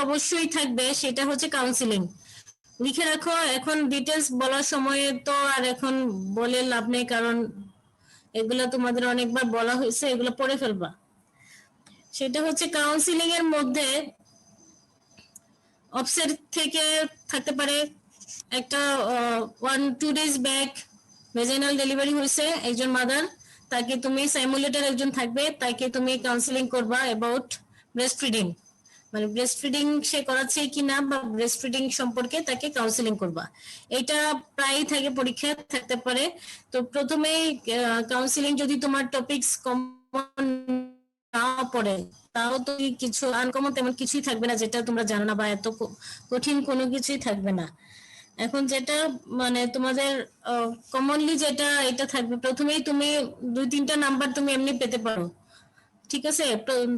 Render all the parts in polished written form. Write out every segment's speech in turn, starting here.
অবশ্যই থাকবে সেটা হচ্ছে কাউন্সিলিং। লিখে রাখো, এখন ডিটেলস বলার সময় তো আর এখন বলে লাভ নেই, কারণ এগুলো তোমাদের অনেকবার বলা হয়েছে, এগুলো পড়ে ফেলবা। সেটা হচ্ছে কাউন্সিলিং এর মধ্যে অফসেট থেকে থাকতে পারে একটা 1-2 days ব্যাক ভেজাইনাল ডেলিভারি হয়েছে একজন মাদার, তাকে তুমি সাইমুলেটর একজন থাকবে, তাকে তুমি কাউন্সিলিং করবা অ্যাবাউট ব্রেস্ট ফিডিং, মানে ব্রেস্ট ফিডিং সে করাচ্ছে কিনা বা ব্রেস্ট ফিডিং সম্পর্কে তাকে কাউন্সিলিং করবা। এটা প্রায়ই থাকে, পরীক্ষা থাকতে পারে। তো প্রথমেই কাউন্সিলিং যদি তোমার টপিকস কমন না পড়ে, তাও তো কিছু আনকমন তেমন কিছুই থাকবে না যেটা তোমরা জানো না, বা এত কঠিন কোনো কিছুই থাকবে না। এখন যেটা মানে তোমাদের কমনলি যেটা এটা থাকবে, প্রথমেই তুমি 2-3টা নাম্বার তুমি এমনি পেতে পারো, ঠিক আছে?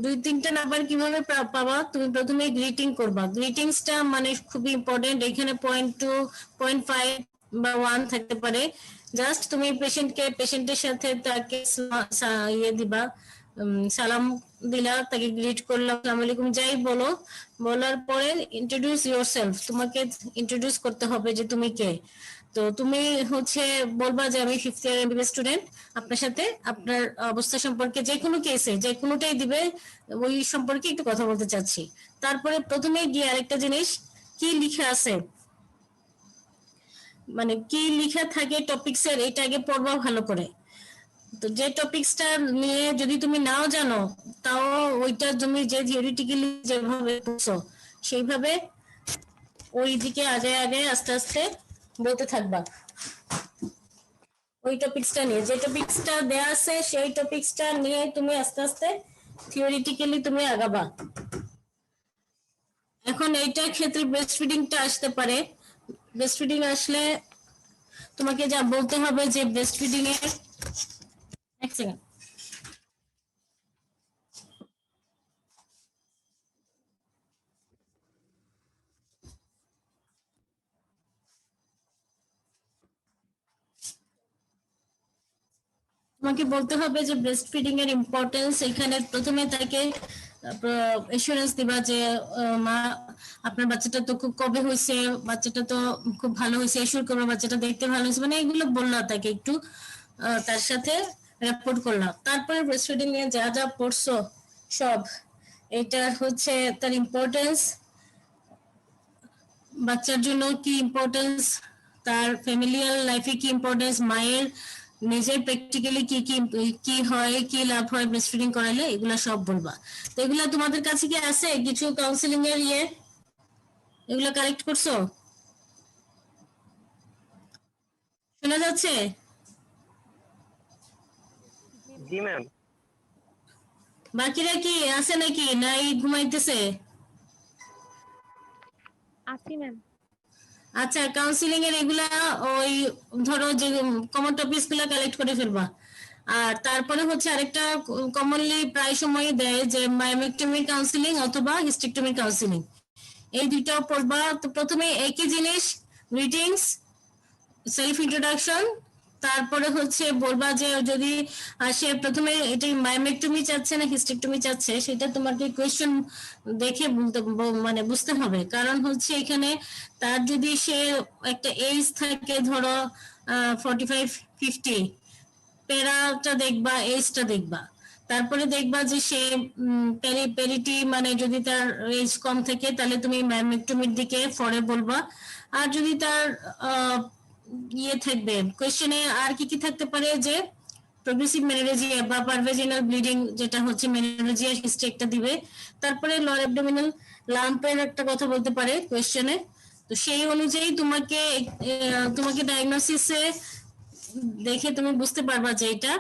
2-3টা নাম্বার কিভাবে পাবা? তুমি প্রথমে গ্রিটিং করবা, গ্রিটিংসটা মানে খুবই ইম্পর্টেন্ট। এখানে 0.2, 0.5 বা 1 থাকতে পারে। জাস্ট তুমি পেশেন্টের সাথে তাকে ইয়ে দিবা, সালাম দিলা, তাকে গ্রিট করলাম, আসসালামু আলাইকুম যাই বলো, বলার পরে ইন্ট্রোডিউস ইয়োরসেলফ, তোমাকে ইন্ট্রোডিউস করতে হবে যে তুমি কে। তো তুমি হচ্ছে বলবা যে আমি 5th ইয়ার এমবিবিএস স্টুডেন্ট, আপনার সাথে আপনার অবস্থা সম্পর্কে যে কোনো কেসে যে কোনোটাই দিবে, ওই সম্পর্কে একটু কথা বলতে চাচ্ছি। তারপরে প্রথমে গিয়ে আরেকটা জিনিস, কি লিখে আছে, মানে কি লিখা থাকে টপিকসের, এটা আগে পড়বা ভালো করে। তো যে টপিকসটা নিয়ে যদি তুমি নাও জানো, তাও ওইটা তুমি যে থিওরিটিক্যালি যেভাবে পড়ছো সেইভাবে ওই দিকে আগে আগে আস্তে আস্তে বলতে থাকবা। ওই টপিকসটা নিয়ে, যে টপিকসটা দেয়া আছে সেই টপিকসটা নিয়ে তুমি আস্তে আস্তে থিওরিটিক্যালি তুমি আগাবা। এখন এইটার ক্ষেত্রে ব্রেস্ট ফিডিংটা আসতে পারে। ব্রেস্ট ফিডিং আসলে তোমাকে যা বলতে হবে যে ব্রেস্ট ফিডিং এর, এক সেকেন্ড, তোমাকে বলতে হবে যে ব্রেস্ট ফিডিং এর ইম্পর্টেন্স। এখানে প্রথমে তাকে এসুরেন্স দিবা যে মা আপনার বাচ্চাটা তো খুব কবে হয়েছে, বাচ্চাটা তো খুব ভালো হয়েছে, এসুর করবো বাচ্চাটা দেখতে ভালো হয়েছে, মানে এগুলো বললাম তাকে একটু, তার সাথে রেপোর্ট করলাম। তারপরে ব্রেস্ট ফিডিং নিয়ে যা যা পড়ছো সব, এটা হচ্ছে তার ইম্পর্টেন্স, বাচ্চার জন্য কি ইম্পর্টেন্স, তার ফ্যামিলিয়াল লাইফে কি ইম্পর্টেন্স, মায়ের নিজের প্র্যাকটিক্যালি কি কি কি হয়, কি লাভ হয় ব্রেস্ট ফিডিং করালে, এগুলা সব বলবা। তো এগুলা তোমাদের কাছে কি আছে কিছু কাউন্সিলিং এর ইয়ে, এগুলা কালেক্ট করছো? শোনা যাচ্ছে? জি ম্যাম। বাকিরা কি আছে নাকি, নাই ঘুমাইতেছে? আছি ম্যাম। আচ্ছা, কাউন্সিলিং এর এগুলা ওই ধরো যে কমন টপিকস গুলা কালেক্ট করে ফেলবা। আর তারপরে হচ্ছে আরেকটা কমনলি প্রায় সময় দেয় যে মায়োমেক্টমি কাউন্সিলিং অথবা হিস্টেক্টমি কাউন্সিলিং, এই দুইটাও পড়বা। তো প্রথমে একই জিনিস, গ্রিটিংস, সেলফ ইন্ট্রোডাকশন, তারপরে হচ্ছে বলবা যে যদি সে প্রথমে এটাই মায়োমেক্টমি চাচ্ছে না হিস্টেক্টমি চাচ্ছে, সেটা তোমাকে কোয়েশ্চেন দেখে মানে বুঝতে হবে। কারণ হচ্ছে এখানে তার যদি সে একটা এজ থাকে ধরো 45-50, পেরাটা দেখবা, এজটা দেখবা। তারপরে দেখবা যে সে পেরিটি মানে যদি তার এজ কম থাকে তাহলে তুমি মায়োমেক্টমির দিকে ফরে বলবা। আর যদি তার ইয়ে থাকবে কোয়েশ্চেনে, আর কি কি থাকতে পারে যে প্রোগ্রেসিভ মেনোরেজিয়া বা পারভেজিনাল ব্লিডিং, যেটা হচ্ছে মেনোরেজিয়া হিস্ট্রি একটা দিবে। তারপরে লর অ্যাবডোমিনাল লাম্পের একটা কথা বলতে পারে কোয়েশ্চেনে। তো সেই অনুযায়ী তোমাকে তোমাকে ডায়াগনোসিসে দেখে তুমি বুঝতে পারবা যে এটা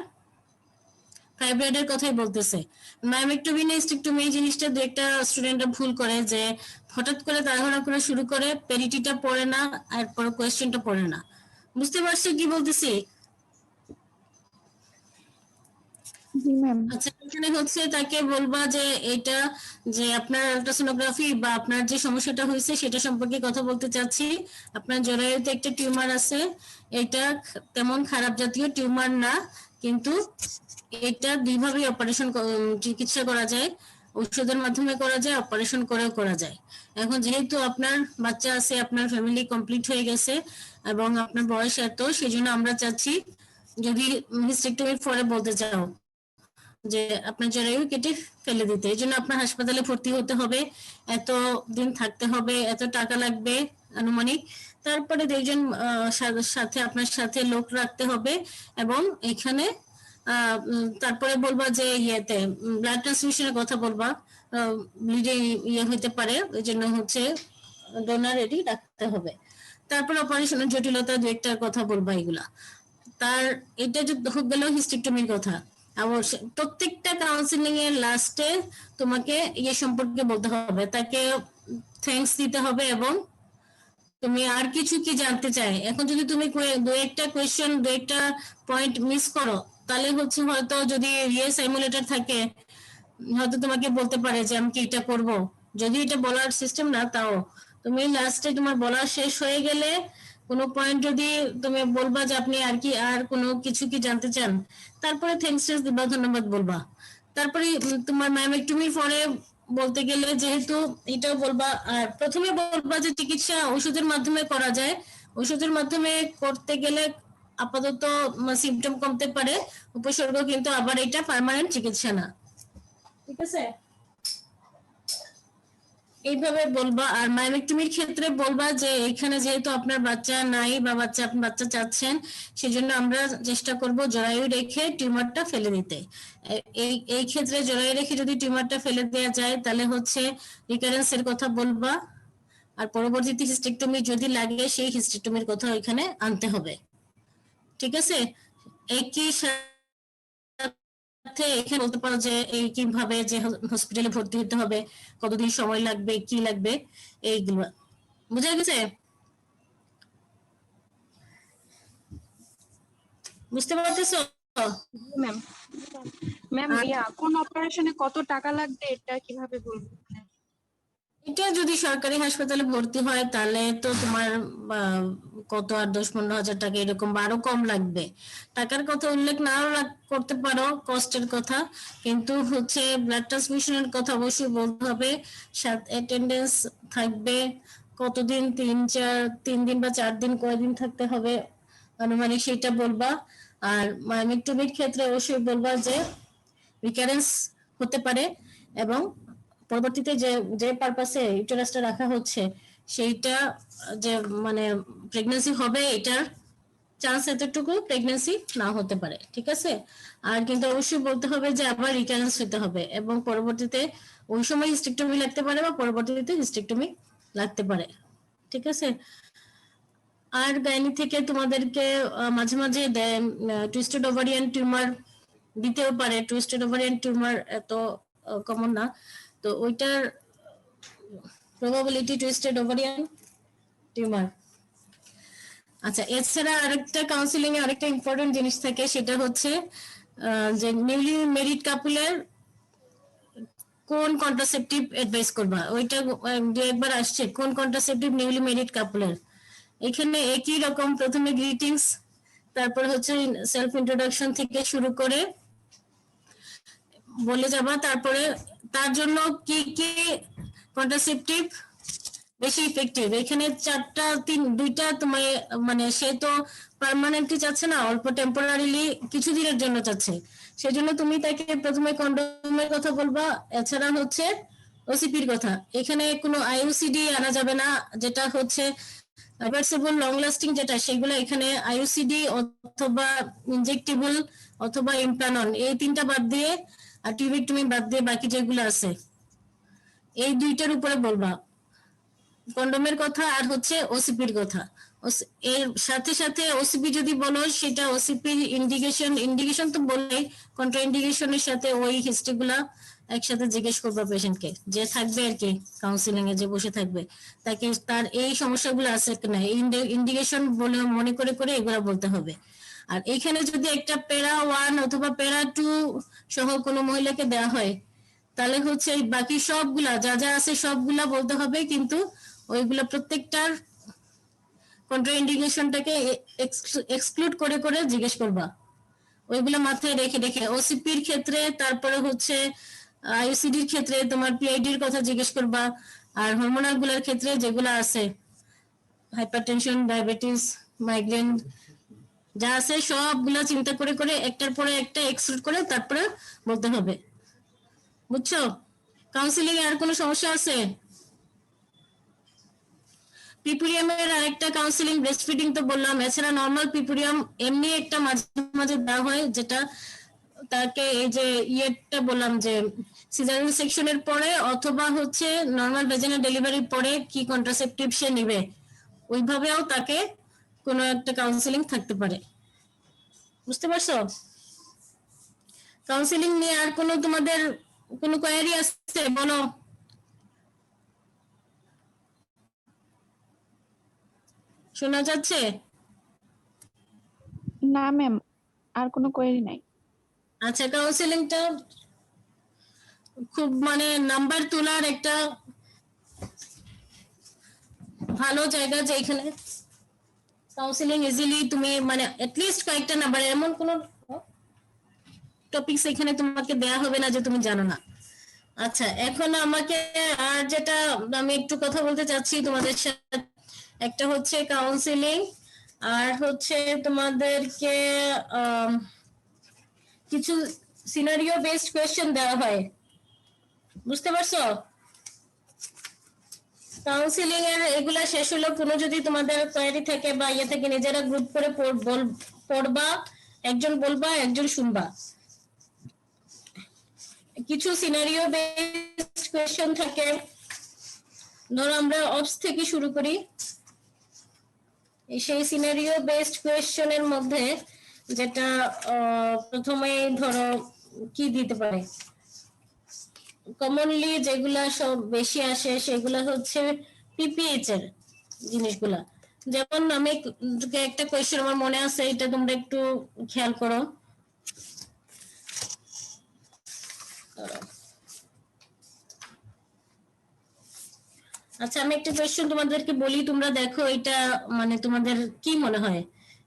ফাইব্রয়েডের কথাই বলতেছে। মায়োমেক্টমি না হিস্টেক্টমি, এই জিনিসটা দু একটা স্টুডেন্টরা ভুল করে যে হঠাৎ করে তাড়াহুড়া করে শুরু করে, পেরিটিটা পড়ে না আর পরে কোয়েশ্চেনটা পড়ে না। বুঝতে পারছো কি বলতেছি? জি ম্যাম। আচ্ছা, এখানে হচ্ছে তাকে বলবা যে এটা যে আপনার আলট্রাসোনোগ্রাফি বা আপনার যে সমস্যাটা হয়েছে সেটা সম্পর্কে কথা বলতে চাচ্ছি। আপনার জরায়ুতে একটা টিউমার আছে, এটা তেমন খারাপ জাতীয় টিউমার না, কিন্তু এটা দুইভাবে অপারেশন চিকিৎসা করা যায়। ঔষধের মাধ্যমে করা যায়, অপারেশন করেও করা যায়। এখন যেহেতু আপনার বাচ্চা আছে, আপনার ফ্যামিলি কমপ্লিট হয়ে গেছে এবং আপনার বয়স এত, সেজন্য আমরা চাচ্ছি যদি হিস্টেক্টমির পরে বলতে চাও যে আপনার জরায়ু কেটে ফেলে দিতে, এই জন্য আপনার হাসপাতালে ভর্তি হতে হবে, এত দিন থাকতে হবে, এত টাকা লাগবে আনুমানিক। তারপরে দুইজন সাথে আপনার সাথে লোক রাখতে হবে এবং এখানে তারপরে বলবা যে ইয়েতে ব্লাড ট্রান্সফিউশনের কথা বলবা, ব্লিডিং ইয়ে হতে পারে, ওই জন্য হচ্ছে ডোনার রেডি রাখতে হবে। তারপর অপারেশনের জটিলতা দু একটা কথা বলবা এগুলা। তার এটা যে গেল হিস্টেক্টমির কথা। প্রত্যেকটা কাউন্সিলিং এর লাস্টে তোমাকে ইয়ে সম্পর্কে বলতে হবে, তাকে থ্যাঙ্কস দিতে হবে এবং তুমি আর কিছু কি জানতে চাই। এখন যদি তুমি দু একটা কোয়েশ্চেন দু একটা পয়েন্ট মিস করো, তাহলে হচ্ছে হয়তো যদি ইয়ে সাইমুলেটর থাকে হয়তো তোমাকে বলতে পারে যে আমি কি এটা করব, যদি এটা বলার সিস্টেম না তাও তুমি লাস্টে তোমার বলা শেষ হয়ে গেলে কোনো পয়েন্ট যদি তুমি বলবা যে আপনি আর কি আর কোনো কিছু কি জানতে চান, তারপরে থ্যাঙ্কস দিবা, ধন্যবাদ বলবা। তারপরে তোমার ম্যামেক্টমির পরে বলতে গেলে যেহেতু এটাও বলবা, আর প্রথমে বলবা যে চিকিৎসা ওষুধের মাধ্যমে করা যায়, ওষুধের মাধ্যমে করতে গেলে আপাতত সিমটম কমতে পারে, উপসর্গ, কিন্তু আবার এটা পার্মানেন্ট চিকিৎসা না। ঠিক আছে, এইভাবে বলবা। আর মাইমেক্টমির ক্ষেত্রে বলবা যে এখানে যেহেতু আপনার বাচ্চা নাই বা আপনি বাচ্চা চাচ্ছেন, সেজন্য আমরা চেষ্টা করব জরায়ু রেখে টিউমারটা ফেলে দিতে। এই ক্ষেত্রে জরায়ু রেখে যদি টিউমারটা ফেলে দেওয়া যায় তাহলে হচ্ছে রিকারেন্সের কথা বলবা, আর পরবর্তীতে হিস্টেক্টমি যদি লাগে সেই হিস্টেক্টমির কথা এখানে আনতে হবে। ঠিক আছে, একই এখানে বলতে পারো যে এই কিভাবে যে হসপিটালে ভর্তি হতে হবে, কতদিন সময় লাগবে, কি লাগবে, এইগুলো বুঝা গেছে? বুঝতে পারতেছো? ম্যাম ম্যাম কোন অপারেশনে কত টাকা লাগবে এটা কিভাবে বলবো? এটা যদি সরকারি হাসপাতালে ভর্তি হয় তাহলে তো তোমার কত আর 10-15 হাজার টাকা এরকম বা আরো কম লাগবে। টাকার কথা উল্লেখ নাও করতে পারো, কষ্টের কথা, কিন্তু হচ্ছে ব্লাড ট্রান্সমিশনের কথা অবশ্যই বলতে হবে। অ্যাটেন্ডেন্স থাকবে কতদিন, 3 দিন বা 4 দিন, কয়দিন থাকতে হবে আনুমানিক সেটা বলবা। আর মাইমেক্টমির ক্ষেত্রে অবশ্যই বলবা যে রিকারেন্স হতে পারে এবং পরবর্তীতে যে যে পারপাসে ইউটেরাসটা রাখা হচ্ছে সেইটা যে মানে প্রেগন্যান্সি হবে, এটার চান্স এতটুকু প্রেগন্যান্সি না হতে পারে। ঠিক আছে, আর কিন্তু অবশ্যই বলতে হবে যে আবার রিকারেন্স হতে হবে এবং পরবর্তীতে ওই সময় হিস্টেক্টমি লাগতে পারে বা পরবর্তীতে হিস্টেক্টমি লাগতে পারে। ঠিক আছে, আর গাইনি থেকে তোমাদেরকে মাঝে মাঝে টুইস্টেড ওভারিয়ান টিউমার দিতেও পারে। টুইস্টেড ওভারিয়ান টিউমার এত কমন না, তো ওইটার প্রবাবিলিটি টুইস্টেড ওভারিয়ান টিউমার। আচ্ছা, এছাড়া আরেকটা কাউন্সিলিং এ আরেকটা ইম্পর্টেন্ট জিনিস থাকে, সেটা হচ্ছে যে নিউলি ম্যারিড কাপলের কোন কন্ট্রাসেপটিভ অ্যাডভাইস করবা। ওইটা একবার আসছে, কোন কন্ট্রাসেপটিভ নিউলি ম্যারিড কাপলের। এখানে একই রকম প্রথমে গ্রিটিংস, তারপর হচ্ছে সেলফ ইন্ট্রোডাকশন থেকে শুরু করে বলে যাবা, তারপরে তার জন্য কি কি কন্ট্রাসেপটিভ বেশি ইফেক্টিভ। এখানে দুইটা তোমার মানে সে তো পার্মানেন্টলি চাচ্ছে না, অল্প টেম্পোরারিলি কিছুদিনের জন্য চাচ্ছে, সেজন্য তুমি তাকে প্রথমে কন্ডোমের কথা বলবা, এছাড়া হচ্ছে ওসিপির কথা। এখানে কোনো আইইউসিডি আনা যাবে না, যেটা হচ্ছে রিভার্সিবল লং লাস্টিং যেটা, সেগুলো এখানে আইইউসিডি অথবা ইনজেক্টেবল অথবা ইমপ্লানন, এই তিনটা বাদ দিয়ে আর টিউবেক্টমি বাদ দিয়ে বাকি যেগুলো আছে এই দুইটার উপরে বলবা কন্ডোমের কথা আর হচ্ছে ওসিপির কথা। এর সাথে সাথে ওসিপি যদি বলো সেটা ওসিপি ইন্ডিকেশন তো বললেই, কন্ট্রা ইন্ডিকেশনের সাথে ওই হিস্ট্রিগুলা একসাথে জিজ্ঞেস করবা পেশেন্টকে, যে থাকবে আর কি কাউন্সিলিং এ যে বসে থাকবে, তাকে তার এই সমস্যাগুলো আছে কিনা ইন্ডিকেশন বলে মনে করে করে এগুলা বলতে হবে। আর এখানে যদি একটা প্যারা 1 অথবা প্যারা 2 সহ কোনো মহিলাকে দেওয়া হয় তাহলে হচ্ছে বাকি সবগুলা যা যা আছে সবগুলা বলতে হবে, কিন্তু ওইগুলা প্রত্যেকটার কন্ট্রা ইন্ডিকেশনটাকে এক্সক্লুড করে করে জিজ্ঞেস করবা, ওইগুলা মাথায় রেখে রেখে। ওসিপির ক্ষেত্রে তারপরে হচ্ছে আইসিডির ক্ষেত্রে তোমার পিআইডির কথা জিজ্ঞেস করবা, আর হরমোনাল গুলার ক্ষেত্রে যেগুলো আছে হাইপারটেনশন, ডায়াবেটিস, মাইগ্রেন যা আছে সবগুলা চিন্তা করে করে একটার পরে একটা এক্সক্লুড করে তারপরে বলতে হবে। বুঝছো? কাউন্সিলিং এ আর কোনো সমস্যা আছে? পিপুরিয়ামের আরেকটা কাউন্সিলিং ব্রেস্ট ফিডিং তো বললাম, এছাড়া নর্মাল পিপুরিয়াম এমনি একটা মাঝে মাঝে দেওয়া হয়, যেটা তাকে এই যে ইয়েটা বললাম যে সিজারিয়ান সেকশনের পরে অথবা হচ্ছে নর্মাল ভেজাইনাল ডেলিভারির পরে কি কন্ট্রাসেপটিভ সে নিবে, ওইভাবেও তাকে কোনো একটা কাউন্সিলিং থাকতে পারে। বুঝতে পারছো? কাউন্সিলিং নিয়ে আর কোনো তোমাদের কোনো কোয়ারি আছে বলো? শোনা যাচ্ছে? না ম্যাম, আর কোনো কোয়েরি নাই। আচ্ছা, কাউন্সিলিংটা খুব মানে নাম্বার তোলার একটা ভালো জায়গা, যেখানে কাউন্সিলিং ইজিলি তুমি মানে অ্যাটলিস্ট কয়েকটা নাম্বার, এমন কোনো টপিকস এখানে তোমাকে দেয়া হবে না যে তুমি জানো না। আচ্ছা, এখন আমাকে আর যেটা আমি একটু কথা বলতে চাচ্ছি তোমাদের সাথে, একটা হচ্ছে কাউন্সিলিং, আর হচ্ছে তোমাদেরকে কিছু সিনারিও বেসড কোয়েশ্চেন দেওয়া হয়। বুঝতে পারছো? কাউন্সিলিং এর এগুলা শেষ হলো, কোনো যদি তোমাদের কোয়েরি থাকে বা ইয়ে থেকে নিজেরা গ্রুপ করে পড়বা, একজন বলবা একজন শুনবা। কিছু সিনারিও বেসড কোয়েশ্চেন থাকে, ধরো আমরা অপস থেকে শুরু করি। সেই সিনারিও বেসড কোয়েশ্চেনের মধ্যে যেটা প্রথমে ধরো কি দিতে পারে, কমনলি যেগুলা সব বেশি আসে সেগুলা হচ্ছে পিপিএইচ এর জিনিসগুলা। যেমন আমি একটা কোয়েশ্চেন আমার মনে আছে, এটা তোমরা একটু খেয়াল করো। আচ্ছা, আমি একটা কোয়েশ্চেন তোমাদেরকে বলি, তোমরা দেখো এটা মানে তোমাদের কি মনে হয়।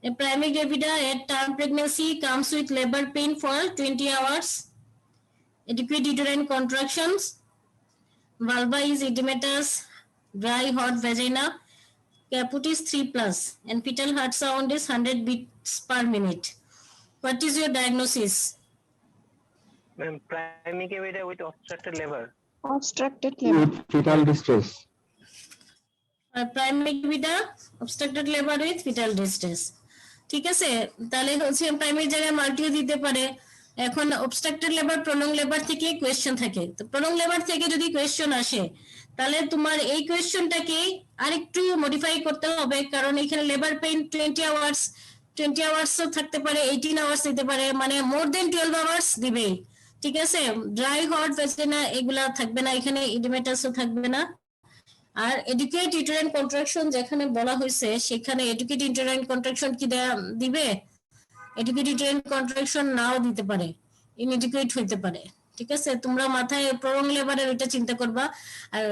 A primary gravida at term pregnancy comes with labor pain for 20 hours, adequate uterine contractions, vulva is edematous, dry hot vagina, caput is 3+, and fetal heart sound is 100 beats per minute. What is your diagnosis? Ma'am, primary gravida with obstructed labor. Obstructed labor. with fetal distress. Primary gravida obstructed labour with fetal distress. ঠিক আছে, তাহলে হচ্ছে primary জায়গায় মাল্টিও দিতে পারে। এখন obstructed labour prolong labour থেকে question থাকে, তো প্রলং লেবার থেকে যদি কোয়েশ্চেন আসে তাহলে তোমার এই কোয়েশ্চেনটাকে আরেকটু মডিফাই করতে হবে, কারণ এখানে লেবার পেইন 20 আওয়ার্সও থাকতে পারে, 18 আওয়ার্স দিতে পারে, মানে মোর দেন 12 আওয়ার্স দিবেই। ঠিক আছে, ড্রাই হট ভেজাইনা এগুলা থাকবে না, এখানে ইডিমেটাসও থাকবে না। আর এডুকেট ইউটেরাইন কন্ট্রাকশন যেখানে বলা হয়েছে, সেখানে এডুকেট ইউটেরাইন কন্ট্রাকশন কি দিবে? এডুকেট ইউটেরাইন কন্ট্রাকশন নাও দিতে পারে, ইনএডুকেট হইতে পারে। ঠিক আছে, তোমরা মাথায় প্রলং লেবারের ওইটা চিন্তা করবা। আর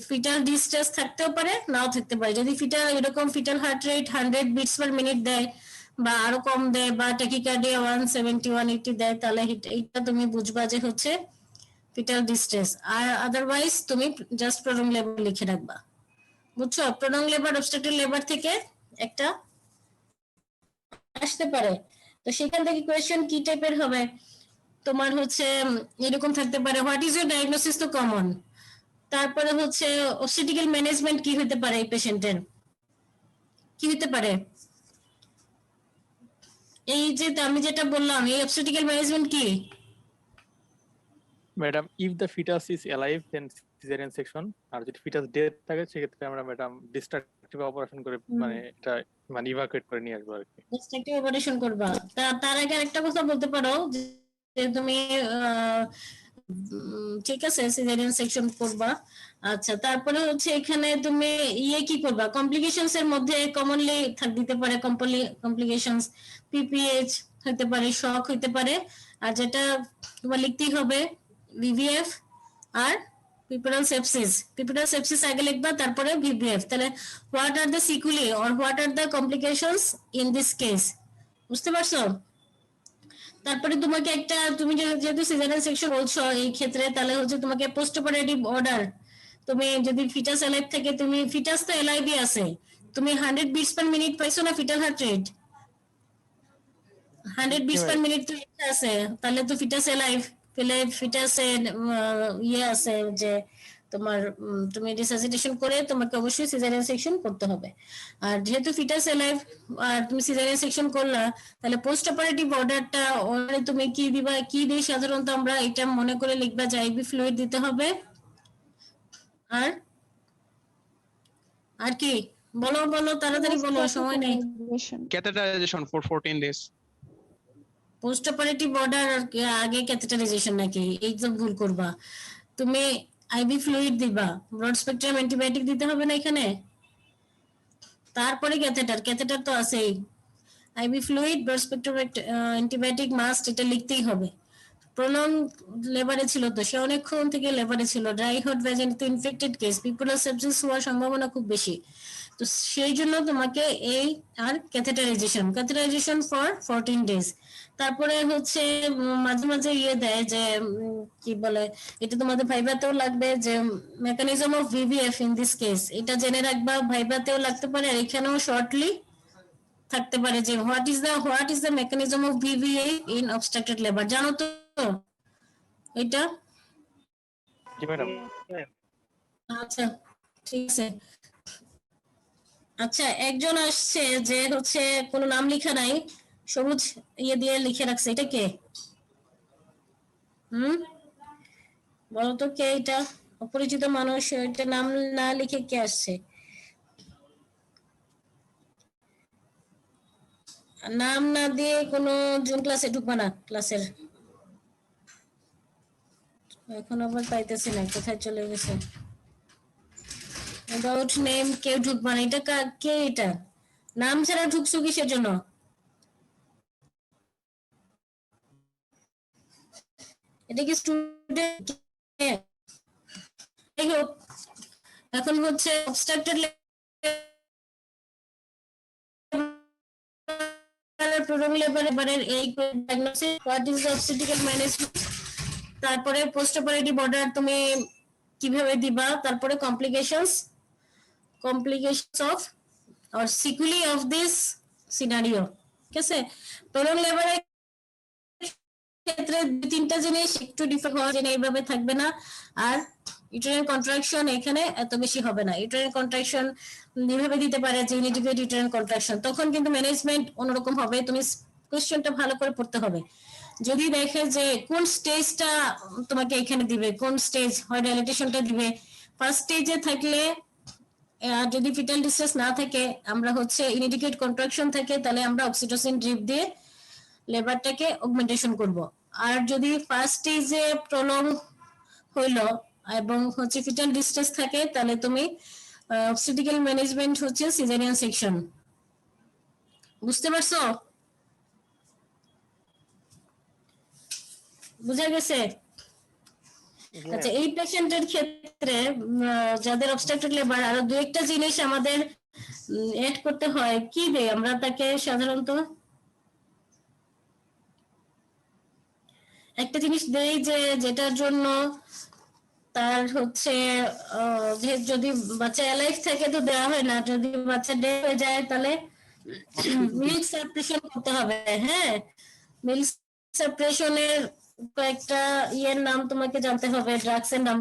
ফিটাল ডিস্ট্রেস থাকতেও পারে, নাও থাকতে পারে। যদি ফিটাল এরকম fetal heart rate 100 beats per minute দেয় বা আরো কম দেয়, বা ট্যাকিকার্ডিয়া 170 180 দেয়, তাহলে এইটা তুমি বুঝবা যে হচ্ছে ফিটাল ডিস্ট্রেস। আর আদারওয়াইজ তুমি জাস্ট প্রলং লেবার লিখে রাখবা। বুঝছো? প্রলং লেবার অবস্ট্রাকটিভ লেবার থেকে একটা আসতে পারে। তো সেখান থেকে কোয়েশ্চেন কি টাইপের হবে, তোমার হচ্ছে এরকম থাকতে পারে, হোয়াট ইজ ইউর ডায়াগনোসিস, তো কমন। তারপরে হচ্ছে অবস্টেটিক্যাল ম্যানেজমেন্ট কি হতে পারে, এই পেশেন্টের কি হতে পারে। এই যে আমি যেটা বললাম, এই অবস্টেটিক্যাল ম্যানেজমেন্ট কি? Madam, if the fetus is alive then caesarean section, আর যদি ফিটাস ডেড থাকে সেক্ষেত্রে আমরা ম্যাডাম ডিস্ট্রাকটিভ অপারেশন করে মানে এটা মানে ইভাকুয়েট করে নিয়ে আসবো আর কি। ডিস্ট্রাকটিভ অপারেশন করবা। তার আগে আরেকটা কথা বলতে পারো যে তুমি ঠিক আছে সিজারিয়ান সেকশন করবা। আচ্ছা, তারপরে হচ্ছে এখানে তুমি ইয়ে কি করবা, কমপ্লিকেশনস এর মধ্যে কমনলি দিতে পারে কমপ্লিকেশনস, পিপিএইচ হতে পারে, শক হতে পারে, আর যেটা তোমার লিখতেই হবে ভিভিএফ আর পিপিডাল সেপসিস আগে লিখবা, তারপরে ভিভিএফ। তাহলে what are the sequelae or what are the complications in this case. বুঝতে পারছো? তারপরে তোমাকে একটা, তুমি যেহেতু সিজারিয়ান সেকশন বলছো এই ক্ষেত্রে, তাহলে হচ্ছে তোমাকে পোস্ট অপারেটিভ অর্ডার, তুমি যদি ফিটাস অ্যালাইভ থাকে, তুমি ফিটাস তো অ্যালাইভই আছে, তুমি 100 বিটস পার মিনিট পাইছো না fetal heart rate? 100 beats per minute তো এটা আছে, তাহলে তো ফিটাস অ্যালাইভ, পেলে ফিটাসে ইয়ে আছে যে তোমার তুমি রিসাসিটেশন করে তোমাকে অবশ্যই সিজারিয়ান সেকশন করতে হবে। আর যেহেতু ফিটাস অ্যালাইভ আর তুমি সিজারিয়ান সেকশন করলা, তাহলে পোস্ট অপারেটিভ অর্ডারটা অর্ডারে তুমি কি দিবা, কি দিই সাধারণত আমরা এটা মনে করে লিখবা যে আইভি ফ্লুইড দিতে হবে। আর আর কি বলো বলো তাড়াতাড়ি বলো, সময় নেই। catheterization for 14 days. Post operative order আগে ক্যাথেটারাইজেশন নাকি? এই তো ভুল করবা তুমি। আইভি ফ্লুইড দিবা, ব্রড স্পেকট্রাম অ্যান্টিবায়োটিক দিতে হবে না এখানে, তারপরে ক্যাথেটার, ক্যাথেটার তো আছেই। IV fluid, broad spectrum antibiotic must, এটা লিখতেই হবে। প্রলং লেবারে ছিল তো, সে অনেকক্ষণ থেকে লেবারে ছিল, ড্রাই হট ভ্যাজিন তো ইনফেক্টেড কেস, পিপুলার সেপসিস হওয়ার সম্ভাবনা খুব বেশি, তো সেই জন্য তোমাকে এই আর ক্যাথেটারাইজেশন ফর 14 ডেজ। তারপরে হচ্ছে মাঝে মাঝে ইয়ে দেয় যে কি বলে, এটা তোমাদের ভাইভাতেও লাগবে যে mechanism of ভিভিএফ in this case, এটা জেনে রাখবা, ভাইভাতেও লাগতে পারে আর এখানেও শর্টলি থাকতে পারে যে what is the mechanism of VVA in obstructed labour, জানো তো এটা? জি ম্যাডাম। আচ্ছা ঠিক আছে। আচ্ছা একজন আসছে যে হচ্ছে কোনো নাম লেখা নাই, সবুজ ইয়ে দিয়ে লিখে রাখছে, এটা কে? বলো তো কে এটা? অপরিচিত মানুষ, এটা নাম না লিখে কে আসছে? নাম না দিয়ে কোনো জুন ক্লাসে ঢুকবা না, ক্লাসের এখন আবার পাইতেছি না, কোথায় চলে গেছে? উইদাউট নেম কেউ ঢুকবা না, এটা কে? এটা নাম ছাড়া ঢুকছো কিসের জন্য? এটা কি স্টুডেন্ট? যাই হোক, এখন হচ্ছে অবস্ট্রাক্টেড লেবারের এই diagnosis, what is obstetrical management, তারপরে পোস্ট অপারেটিভ অর্ডার তুমি কিভাবে দিবা, তারপরে complications of or sequelae of this scenario, ঠিক আছে? প্রলং লেবারের ক্ষেত্রে তিনটা জিনিস একটু ডিফারেন্ট হওয়া, যে এইভাবে থাকবে না, আর ইউটেরাইন কন্ট্রাকশন এখানে এত বেশি হবে না। ইউটেরাইন কন্ট্রাকশন এইভাবে দিতে পারে যে ইনিডিকেট ইউটেরাইন কন্ট্রাকশন, তখন কিন্তু ম্যানেজমেন্ট অন্যরকম হবে। তুমি কোশ্চেনটা ভালো করে পড়তে হবে। যদি দেখে যে কোন স্টেজটা তোমাকে এখানে দিবে, কোন স্টেজ হয় ডাইলেটেশনটা দিবে, ফার্স্ট স্টেজে থাকলে আর যদি ফিটাল ডিস্ট্রেস না থাকে, আমরা হচ্ছে ইনিডিকেট কন্ট্রাকশন থাকে, তাহলে আমরা অক্সিটোসিন ড্রিপ দিয়ে লেবারটাকে অগমেন্টেশন করব। আর যদি ফার্স্ট স্টেজে প্রলং হইলো এবং হচ্ছে ফিটাল ডিস্ট্রেস থাকে, তাহলে তুমি অবস্টেটিক্যাল ম্যানেজমেন্ট হচ্ছে সিজারিয়ান সেকশন। বুঝতে পারছো? বুঝা গেছে? আচ্ছা এই পেশেন্টের ক্ষেত্রে যাদের অবস্ট্রাক্টেড লেবার, আরো দু একটা জিনিস আমাদের এড করতে হয়। কি দেয় আমরা তাকে সাধারণত? একটা জিনিস দেই যে যেটার জন্য তার হচ্ছে যদি বাচ্চা অ্যালাইভ থাকে তো দেওয়া হয় না, যদি বাচ্চা ডেথ হয়ে যায় তাহলে মিল্ক সাপ্রেশন করতে হবে। হ্যাঁ, মিল্ক সাপ্রেশনের কয়েকটা ইয়ের নাম তোমাকে জানতে হবে, ড্রাগস এর নাম,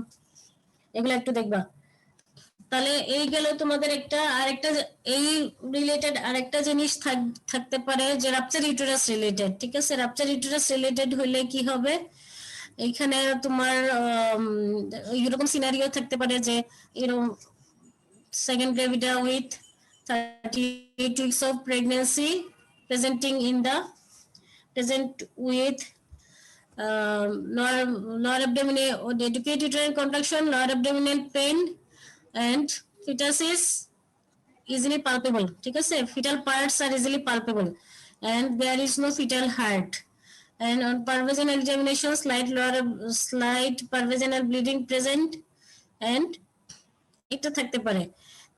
এগুলো একটু দেখবা। তাহলে এই গেল তোমাদের একটা। আরেকটা এই রিলেটেড আরেকটা জিনিস থাকতে পারে যে রাপচার ইউটেরাস রিলেটেড, ঠিক আছে? রাপচার ইউটেরাস রিলেটেড হলে কি হবে, এখানে তোমার এরকম সিনারিও থাকতে পারে যে এরকম second গ্রাভিডা with 38 weeks of pregnancy presenting in the present with lower abdominal educated uterine contraction, lower abdominal pain and fetus is easily palpable, ঠিক আছে? Fetal parts are easily palpable and there is no fetal heart, and on pervaginal examination slight pervaginal bleeding present and এটা থাকতে পারে।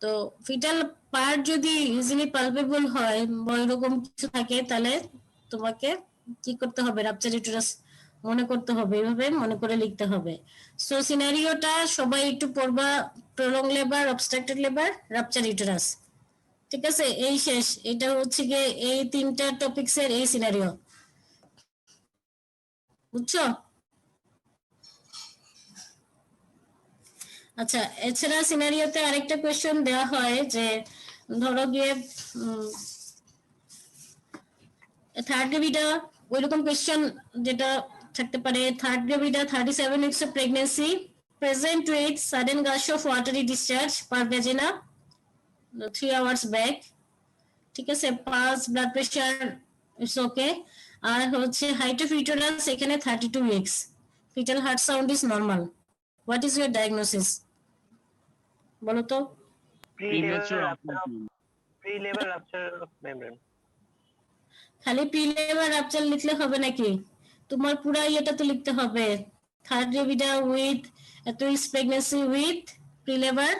তো fetal part যদি easily palpable হয় বা এরকম কিছু থাকে, তাহলে তোমাকে কি করতে হবে, রাপচার ইউটেরাস মনে করতে হবে, এভাবে মনে করে লিখতে হবে। সো সিনারিওটা সবাই একটু পড়বা, prolong labour, obstructed labour, rupture uterus. ঠিক আছে, এই শেষ। এটা হচ্ছে গিয়ে এই 3টা টপিকসের এই সিনারিও, বুঝছো? আচ্ছা, এছাড়া সিনারিওতে আরেকটা কোয়েশ্চেন দেওয়া হয় যে ধরো গিয়ে থার্ড গ্রেভিডা, ওইরকম কোয়েশ্চেন যেটা থাকতে পারে, third gravida 37 weeks of pregnancy, present with sudden gush of watery discharge per vagina 3 hours back. ঠিক আছে, pulse, blood pressure it's okay. আর হচ্ছে হাইট অফ ইউটেরাস এখানে 32 weeks, fetal heart sound is normal. What is your diagnosis, বলো তো? Pre-labour rupture of membrane. খালি pre-labour rupture লিখলে হবে নাকি? তোমার পুরো ইয়েটা তো লিখতে হবে, থার্ড গ্রেভিডা উইথ এত weeks pregnancy with pre-labour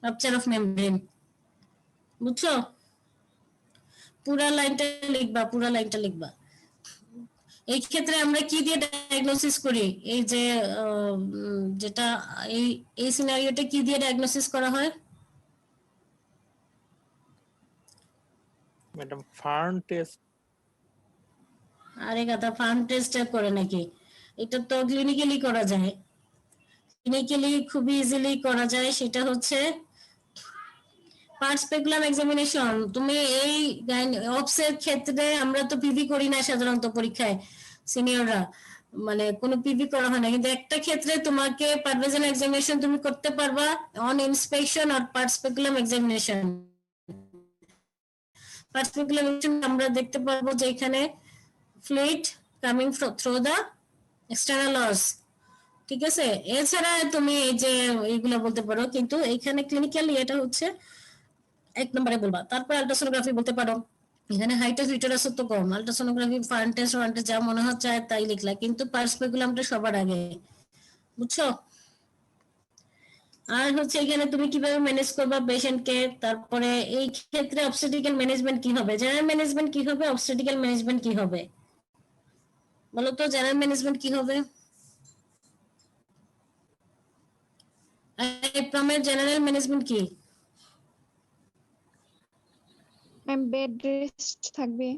rupture of membrane, বুঝছো? পুরা লাইনটা লিখবা, পুরা লাইনটা লিখবা। এই ক্ষেত্রে আমরা কি দিয়ে ডায়াগনোসিস করি, এই যে যেটা এই সিনারিওটা কি দিয়ে ডায়াগনোসিস করা হয়? Madam fern test. আরে গাদা, ফার্ম টেস্ট করে নাকি? এটা তো ক্লিনিক্যালি করা যায়, ক্লিনিক্যালি খুবই ইজিলি করা যায়। সেটা হচ্ছে পার্ট স্পেকুলাম এক্সামিনেশন। তুমি এই অপসের ক্ষেত্রে আমরা তো পিভি করি না সাধারণত পরীক্ষায়, সিনিয়ররা মানে কোনো পিভি করা হয় না, কিন্তু একটা ক্ষেত্রে তোমাকে পারভেশন এক্সামিনেশন তুমি করতে পারবা, অন ইন্সপেকশন আর per speculum examination. Per speculum আমরা দেখতে পারবো যে এখানে fluid coming through the external os. ঠিক আছে, এছাড়া তুমি এই যে এইগুলো বলতে পারো, কিন্তু এখানে ক্লিনিক্যালি এটা হচ্ছে 1 নম্বরে বলবা। তারপর আলট্রাসোনোগ্রাফি বলতে পারো, এখানে হাইট অফ ইউটেরাস তো কম, আলট্রাসোনোগ্রাফি ফার্ন টেস্ট যা মনে হচ্ছে তাই লিখলা, কিন্তু পার্ট স্পেকুলামটা সবার আগে, বুঝছো? আর হচ্ছে এখানে তুমি কিভাবে ম্যানেজ করবা পেশেন্টকে। তারপরে এই ক্ষেত্রে অবস্টেট্রিক্যাল ম্যানেজমেন্ট কি হবে, জেনারেল ম্যানেজমেন্ট কি হবে, অবস্টেট্রিক্যাল ম্যানেজমেন্ট কি হবে, বলো তো? জেনারেল ম্যানেজমেন্ট কি হবে? প্রমের জেনারেল ম্যানেজমেন্ট কি? বেড রেস্ট থাকবে।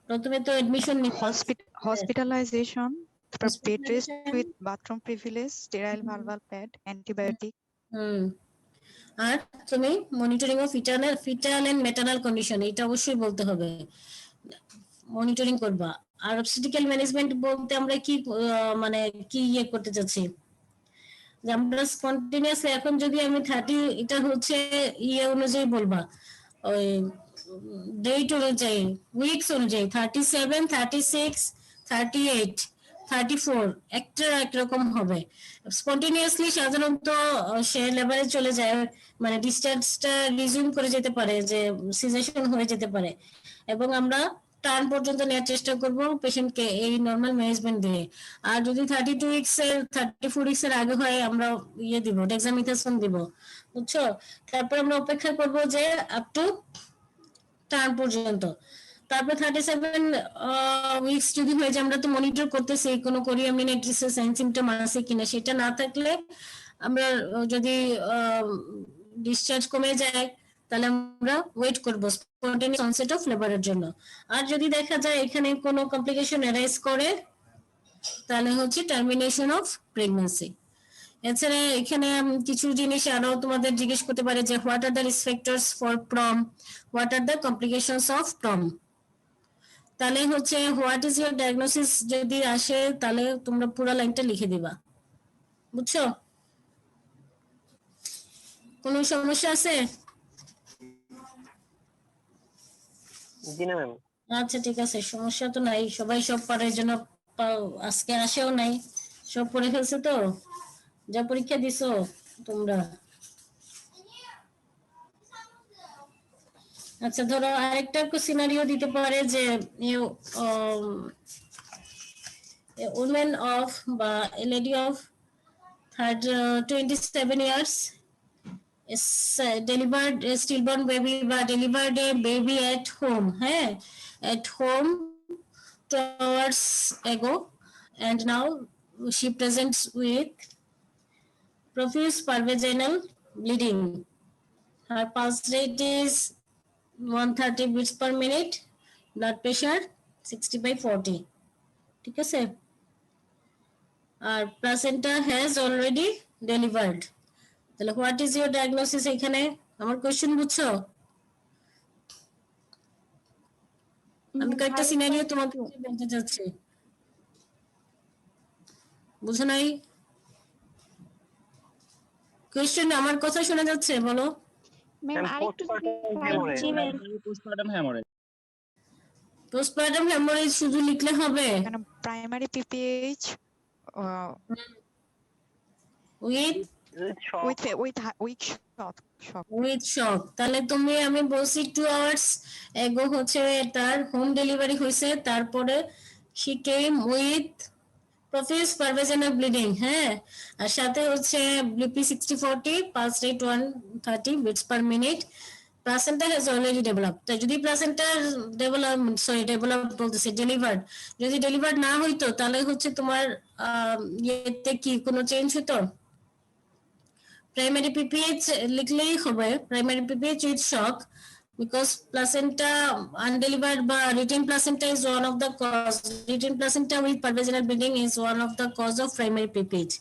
প্রথমে তো admission hospitalization, bed rest with bathroom privilege, sterile valval pad, antibiotic. আর তুমি monitoring of fetal and maternal condition, এটা অবশ্যই বলতে হবে, মনিটরিং করবা। আর অবস্টেট্রিক্যাল ম্যানেজমেন্ট বলতে আমরা কি মানে কি ইয়ে করতে চাচ্ছি, যে আমরা কন্টিনিউয়াসলি এখন যদি আমি 30, এটা হচ্ছে ইয়ে অনুযায়ী বলবা, ওই ডেট অনুযায়ী, উইকস অনুযায়ী 37, 36, 38, 34 একটা একরকম হবে। স্পন্টেনিয়াসলি সাধারণত সে লেবারে চলে যায়, মানে ডিসচার্জটা রিজিউম করে যেতে পারে, যে সিজেশন হয়ে যেতে পারে, এবং আমরা টার্ন পর্যন্ত নেওয়ার চেষ্টা করব পেশেন্টকে এই নর্মাল ম্যানেজমেন্ট দিয়ে। আর যদি 32 উইকস এর 34 উইকস এর আগে হয় আমরা ইয়ে দিব, ডেক্সামিথাসোন দিব, বুঝছো? তারপর আমরা অপেক্ষা করব যে আপ টু টার্ন পর্যন্ত। তারপর 37 উইকস যদি হয়ে যায়, আমরা তো মনিটর করতেছি কোনো কোরিয়ামিনাইটিসের সাইন সিমটম আছে কিনা, সেটা না থাকলে আমরা যদি ডিসচার্জ কমে যায় তাহলে আমরা ওয়েট করব স্পন্টেনিয়াস অনসেট অফ লেবারের জন্য। আর যদি দেখা যায় এখানে কোনো কমপ্লিকেশন অ্যারাইজ করে তাহলে হচ্ছে টার্মিনেশন অফ প্রেগন্যান্সি। এছাড়া এখানে কিছু জিনিস আরো তোমাদের জিজ্ঞেস করতে পারে যে what are the risk factors for PROM, what are the complications of PROM. তাহলে হচ্ছে হোয়াট ইজ ইউর ডায়াগনোসিস যদি আসে তাহলে তোমরা পুরো লাইনটা লিখে দিবা, বুঝছো? কোনো সমস্যা আছে? জি না ম্যাম। আচ্ছা ঠিক আছে, সমস্যা তো নাই, সবাই সব পারে, জন্য আজকে আসেও নাই, সব পড়ে ফেলছে তো, যা পরীক্ষা দিছো তোমরা। আচ্ছা ধরো আরেকটা সিনারিও দিতে পারে যে woman of বা a lady of 27 years delivered a stillborn baby বা delivered a baby at home, হ্যাঁ, at home 2 hours ago, and now she presents with profuse pervaginal bleeding. Her pulse rate is 130 beats per minute, blood pressure 60/40, ঠিক আছে? আর placenta has already delivered. তাহলে what is your diagnosis? এখানে আমার question বুঝছো? আমি কয়েকটা scenario তোমাকে বলতে যাচ্ছি, বুঝো নাই? কোশ্চেন আমার কথা শোনা যাচ্ছে? বলো। ম্যাম আরেকটু জি ma'am postpartum haemorrhage. Postpartum haemorrhage শুধু লিখলে হবে? এখানে primary PPH with with shock. তাহলে তুমি, আমি বলছি 2 hours ago হচ্ছে তার হোম ডেলিভারি হয়েছে, তারপরে she came with profuse pervaginal bleeding, হ্যাঁ, আর সাথে হচ্ছে BP 60/40, pulse rate 130 beats per minute, placenta has already developed। তাই যদি প্লাসেন্টা ডেভেলপ বলতেছে ডেলিভার্ড, যদি ডেলিভার্ড না হইতো তাহলে হচ্ছে তোমার ইয়েতে কি কোনো চেঞ্জ হতো? প্রাইমারি পিপিএইচ লিখলেই হবে, primary PPH with shock, because placenta undelivered বা retained placenta is one of the cause, retained placenta with pervaginal bleeding is one of the cause of primary PPH।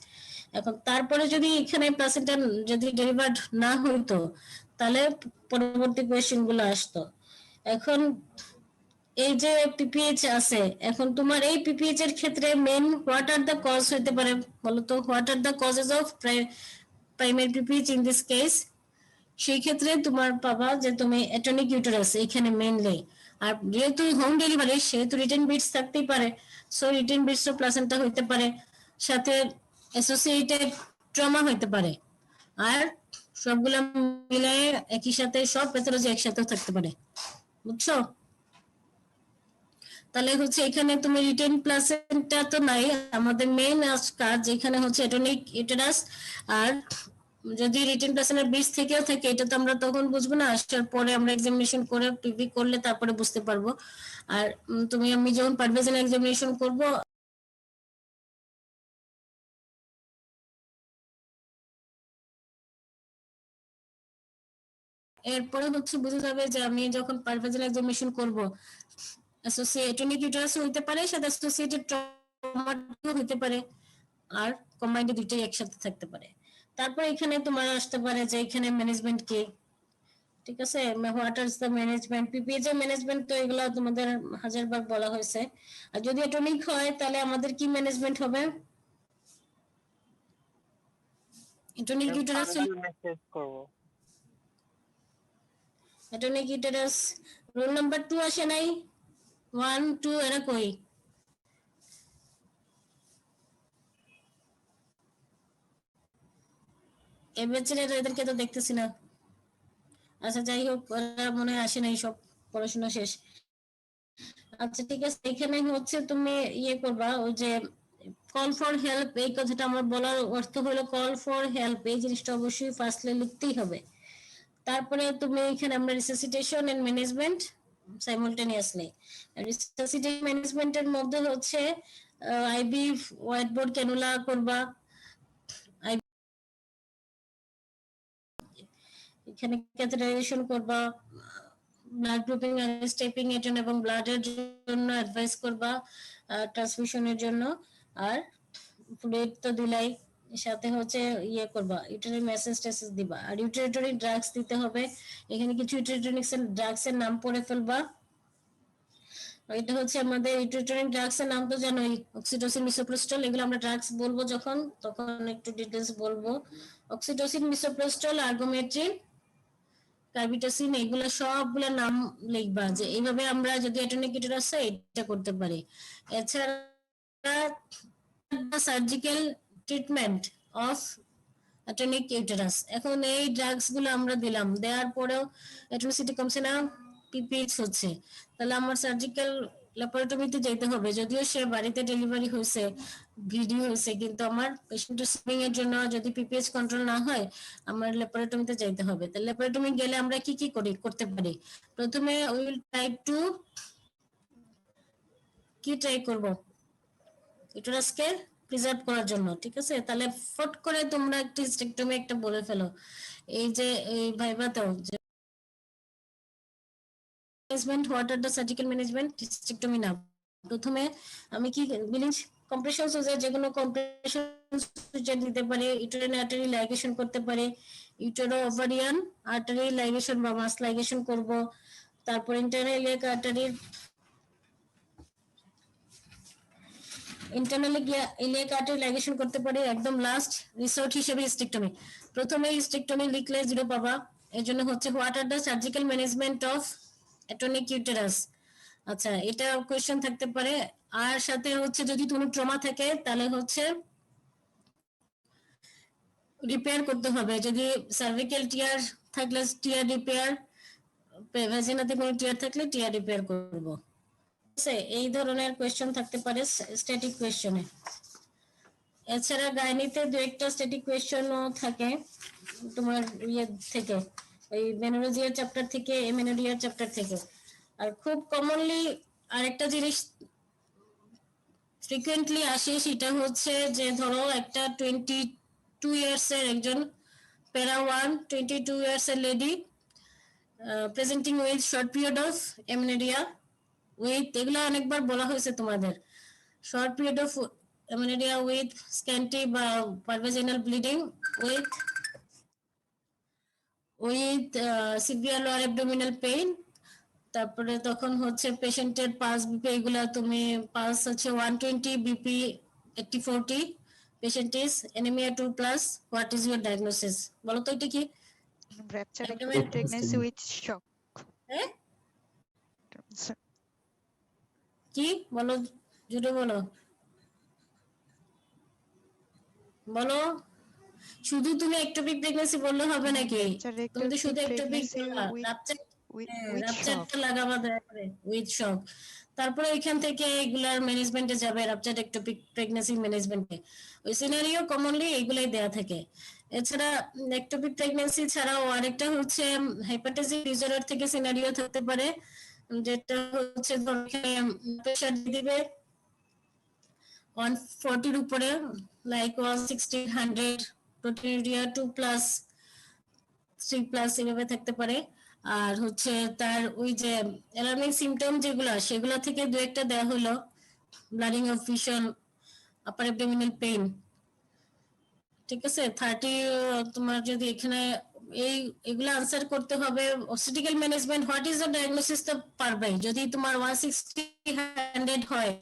এখন তারপরে যদি এখানে প্লাসেন্টা যদি delivered না হইতো তাহলে পরবর্তী কোয়েশ্চেন গুলো আসতো। এখন এই যে পিপিএইচ আছে, এখন তোমার এই পিপিএইচ এর ক্ষেত্রে main what are the cause হইতে পারে বলো তো? What are the causes of primary PPH in this case? সেই ক্ষেত্রে তোমার পাবা যে তুমি অ্যাটনিক ইউটেরাস এখানে মেইনলি, আর যেহেতু হোম ডেলিভারি সেহেতু রিটেন বিটস থাকতেই পারে, সো রিটেন বিটস ও প্লাসেন্টা হইতে পারে, সাথে অ্যাসোসিয়েটেড ট্রমা হইতে পারে, আর সবগুলা মিলায়ে একই সাথে সব প্যাথোলজি একসাথেও থাকতে পারে, বুঝছো? তাহলে হচ্ছে এখানে তুমি রিটেন প্লাসেন্টা তো নাই, আমাদের মেইন কাজ এখানে হচ্ছে অ্যাটনিক ইউটেরাস, আর যদি রিটেন প্লাসেন্টার বিটস থেকেও থাকে এটা তো আমরা তখন বুঝবো না, আসার পরে আমরা এক্সামিনেশন করে পিভি করলে তারপরে বুঝতে পারবো। আর তুমি আমি যখন পারভেজেন এক্সামিনেশন করব এরপরে হচ্ছে বুঝে যাবে যে আমি যখন পারভেজেন এক্সামিনেশন করব অ্যাসোসিয়েটনিক ইউটেরাস হইতে পারে, সাথে অ্যাসোসিয়েটেড ট্রমা হইতে পারে, আর কম্বাইন্ড দুইটাই একসাথে থাকতে পারে। তারপর এখানে তোমার আসতে পারে যে এখানে ম্যানেজমেন্ট কি, ঠিক আছে? What is the management? PPH এর ম্যানেজমেন্ট তো এগুলো তোমাদের হাজারবার বলা হয়েছে। আর যদি অ্যাটনিক হয় তাহলে আমাদের কি ম্যানেজমেন্ট হবে? অ্যাটনিক ইউটেরাস, মেসেজ করব। অ্যাটনিক ইউটেরাস রোল নাম্বার 2 আসে নাই, 1 2 এরা কই? এই ব্যাচের এদেরকে তো দেখতেছি না। আচ্ছা যাই হোক, ওরা মনে হয় আসে নাই, সব পড়াশোনা শেষ। আচ্ছা ঠিক আছে, এখানে হচ্ছে তুমি ইয়ে করবা, ওই যে কল ফর হেল্প, এই কথাটা আমার বলার অর্থ হলো কল ফর হেল্প, এই জিনিসটা অবশ্যই ফার্স্টলি লিখতেই হবে। তারপরে তুমি এখানে আমরা resuscitation and management simultaneously, resuscitation ম্যানেজমেন্টের মধ্যে হচ্ছে আইবি হোয়াইট বোর্ড ক্যানুলা করবা, এখানে ক্যাথেটারাইজেশন করবা, ব্লাড গ্রুপিং আর স্টেপিং এর জন্য এবং ব্লাডের জন্য অ্যাডভাইস করবা, ট্রান্সফিউশনের জন্য, আর ফ্লুইড তো দিলাই, সাথে হচ্ছে ইয়ে করবা ইউটেরারি মেসেজ টেসেস দিবা, আর ইউটেরিটরি ড্রাগস দিতে হবে। এখানে কিছু ইউটেরিটরিক্স এর ড্রাগস এর নাম পড়ে ফেলবা। এটা হচ্ছে আমাদের ইউটেরিটরি ড্রাগস এর নাম তো জানোই, অক্সিটোসিন, মিসোপ্রোস্টল, এগুলো আমরা ড্রাগস বলবো যখন তখন একটু ডিটেইলস বলবো। অক্সিটোসিন, মিসোপ্রোস্টল, আর্গোমেট্রিন, কার্বিটোসিন, এগুলো সবগুলো নাম লিখবা যে এইভাবে আমরা যদি অ্যাটনিক ইউটেরাস হয় এটা করতে পারি। এছাড়া surgical treatment of atonic uterus, এখন এই ড্রাগস গুলো আমরা দিলাম, দেওয়ার পরেও অ্যাটনিসিটি কমছে না, পিপিএইচ হচ্ছে, তাহলে আমার সার্জিক্যাল ল্যাপারোটমিতে যেতে হবে, যদিও সে বাড়িতে ডেলিভারি হয়েছে, ভিডিও হয়েছে, কিন্তু আমার পেশেন্ট রিসিভিং এর জন্য যদি পিপিএইচ কন্ট্রোল না হয় আমার ল্যাপারোটমিতে যাইতে হবে। তাহলে ল্যাপারোটমি গেলে আমরা কি কি করতে পারি? প্রথমে উইল ট্রাই টু কি ট্রাই করব, ইউটেরাসকে প্রিজার্ভ করার জন্য, ঠিক আছে? তাহলে ফট করে তোমরা একটা হিস্টেক্টমি একটা বলে ফেলো, এই যে এই ভাইবাতেও যে management, what are the surgical management, hysterectomy না। প্রথমে আমি কি বিলিং কম্প্রেশন সুজার, যেগুলো কম্প্রেশন সুজার দিতে পারে, ইউটেরাইন আর্টারি লাইগেশন করতে পারে, ইউটেরো ওভারিয়ান আর্টারি লাইগেশন বা মাস লাইগেশন করব, তারপর ইন্টারনাল ইলিয়াক আর্টারির ইন্টারনালি ইলিয়াক আর্টারি লাইগেশন করতে পারে। একদম লাস্ট রিসোর্ট হিসেবে হিস্টেক্টমি। প্রথমে হিস্টেক্টমি লিখলে 0 পাবা, এর জন্য হচ্ছে what are the surgical management of atonic uterus. আচ্ছা, এটা কোশ্চেন থাকতে পারে। আর সাথে হচ্ছে যদি কোনো ট্রমা থাকে তাহলে হচ্ছে রিপেয়ার করতে হবে, যদি সার্ভিক্যাল টিয়ার থাকলে টিয়ার রিপেয়ার, ভ্যাজিনাতে কোনো টিয়ার থাকলে টিয়ার রিপেয়ার করব। এই ধরনের কোয়েশ্চেন থাকতে পারে স্ট্যাটিক কোয়েশ্চনে। এছাড়া গাইনিতে দু একটা স্ট্যাটিক কোয়েশ্চনও থাকে তোমার ইয়ে থেকে, ওই মেনোলজিয়ার চ্যাপ্টার থেকে, এমেনোরিয়ার চ্যাপ্টার থেকে। আর খুব কমনলি আরেকটা জিনিস ফ্রিকুয়েন্টলি আসে, সেটা হচ্ছে যে ধরো একটা 22 ইয়ার্স এর একজন প্যারা 1 22 ইয়ার্স এর lady presenting with short period of amenorrhoea with, এগুলো অনেকবার বলা হয়েছে তোমাদের, short period of amenorrhoea with scanty বা per vaginal bleeding with severe lower abdominal pain. তারপরে তখন হচ্ছে পেশেন্টের পালস বিপি, এগুলা তুমি পালস হচ্ছে 120, BP 80/40, patient is anaemia 2+, what is your diagnosis? বলো তো এটা কি? Rupture Abdomen- pregnancy with shock. হ্যাঁ কি বলো, জুড়ে বলো, বলো। শুধু তুমি একটোপিক প্রেগন্যান্সি বললে হবে নাকি? তুমি তো শুধু একটোপিক বললা, রাপচারটা লাগাবা দয়া করে, উইথ শক। তারপরে এখান থেকে এগুলার ম্যানেজমেন্টে যাবে, রাপচার একটোপিক প্রেগন্যান্সি ম্যানেজমেন্টে। ওই সিনারিও কমনলি এগুলাই দেয়া থাকে। এছাড়া একটোপিক প্রেগন্যান্সি ছাড়াও আরেকটা হচ্ছে হাইপারটেনসিভ ডিসঅর্ডার থেকে সিনারিও থাকতে পারে, যেটা হচ্ছে প্রেশার দিবে 140 উপরে, লাইক 160, 100, প্রোটিনুরিয়া 2+, 3+ এভাবে থাকতে পারে। আর হচ্ছে তার ওই যে অ্যালার্মিং সিমটম যেগুলো, সেগুলো থেকে দু একটা দেওয়া হলো, ব্লাডিং of vision, upper abdominal pain, ঠিক আছে। 30 তোমার যদি এখানে এগুলো আনসার করতে হবে। Obstetrical management, what is the diagnosis, তো পারবেই। যদি তোমার 160, 100 হয়,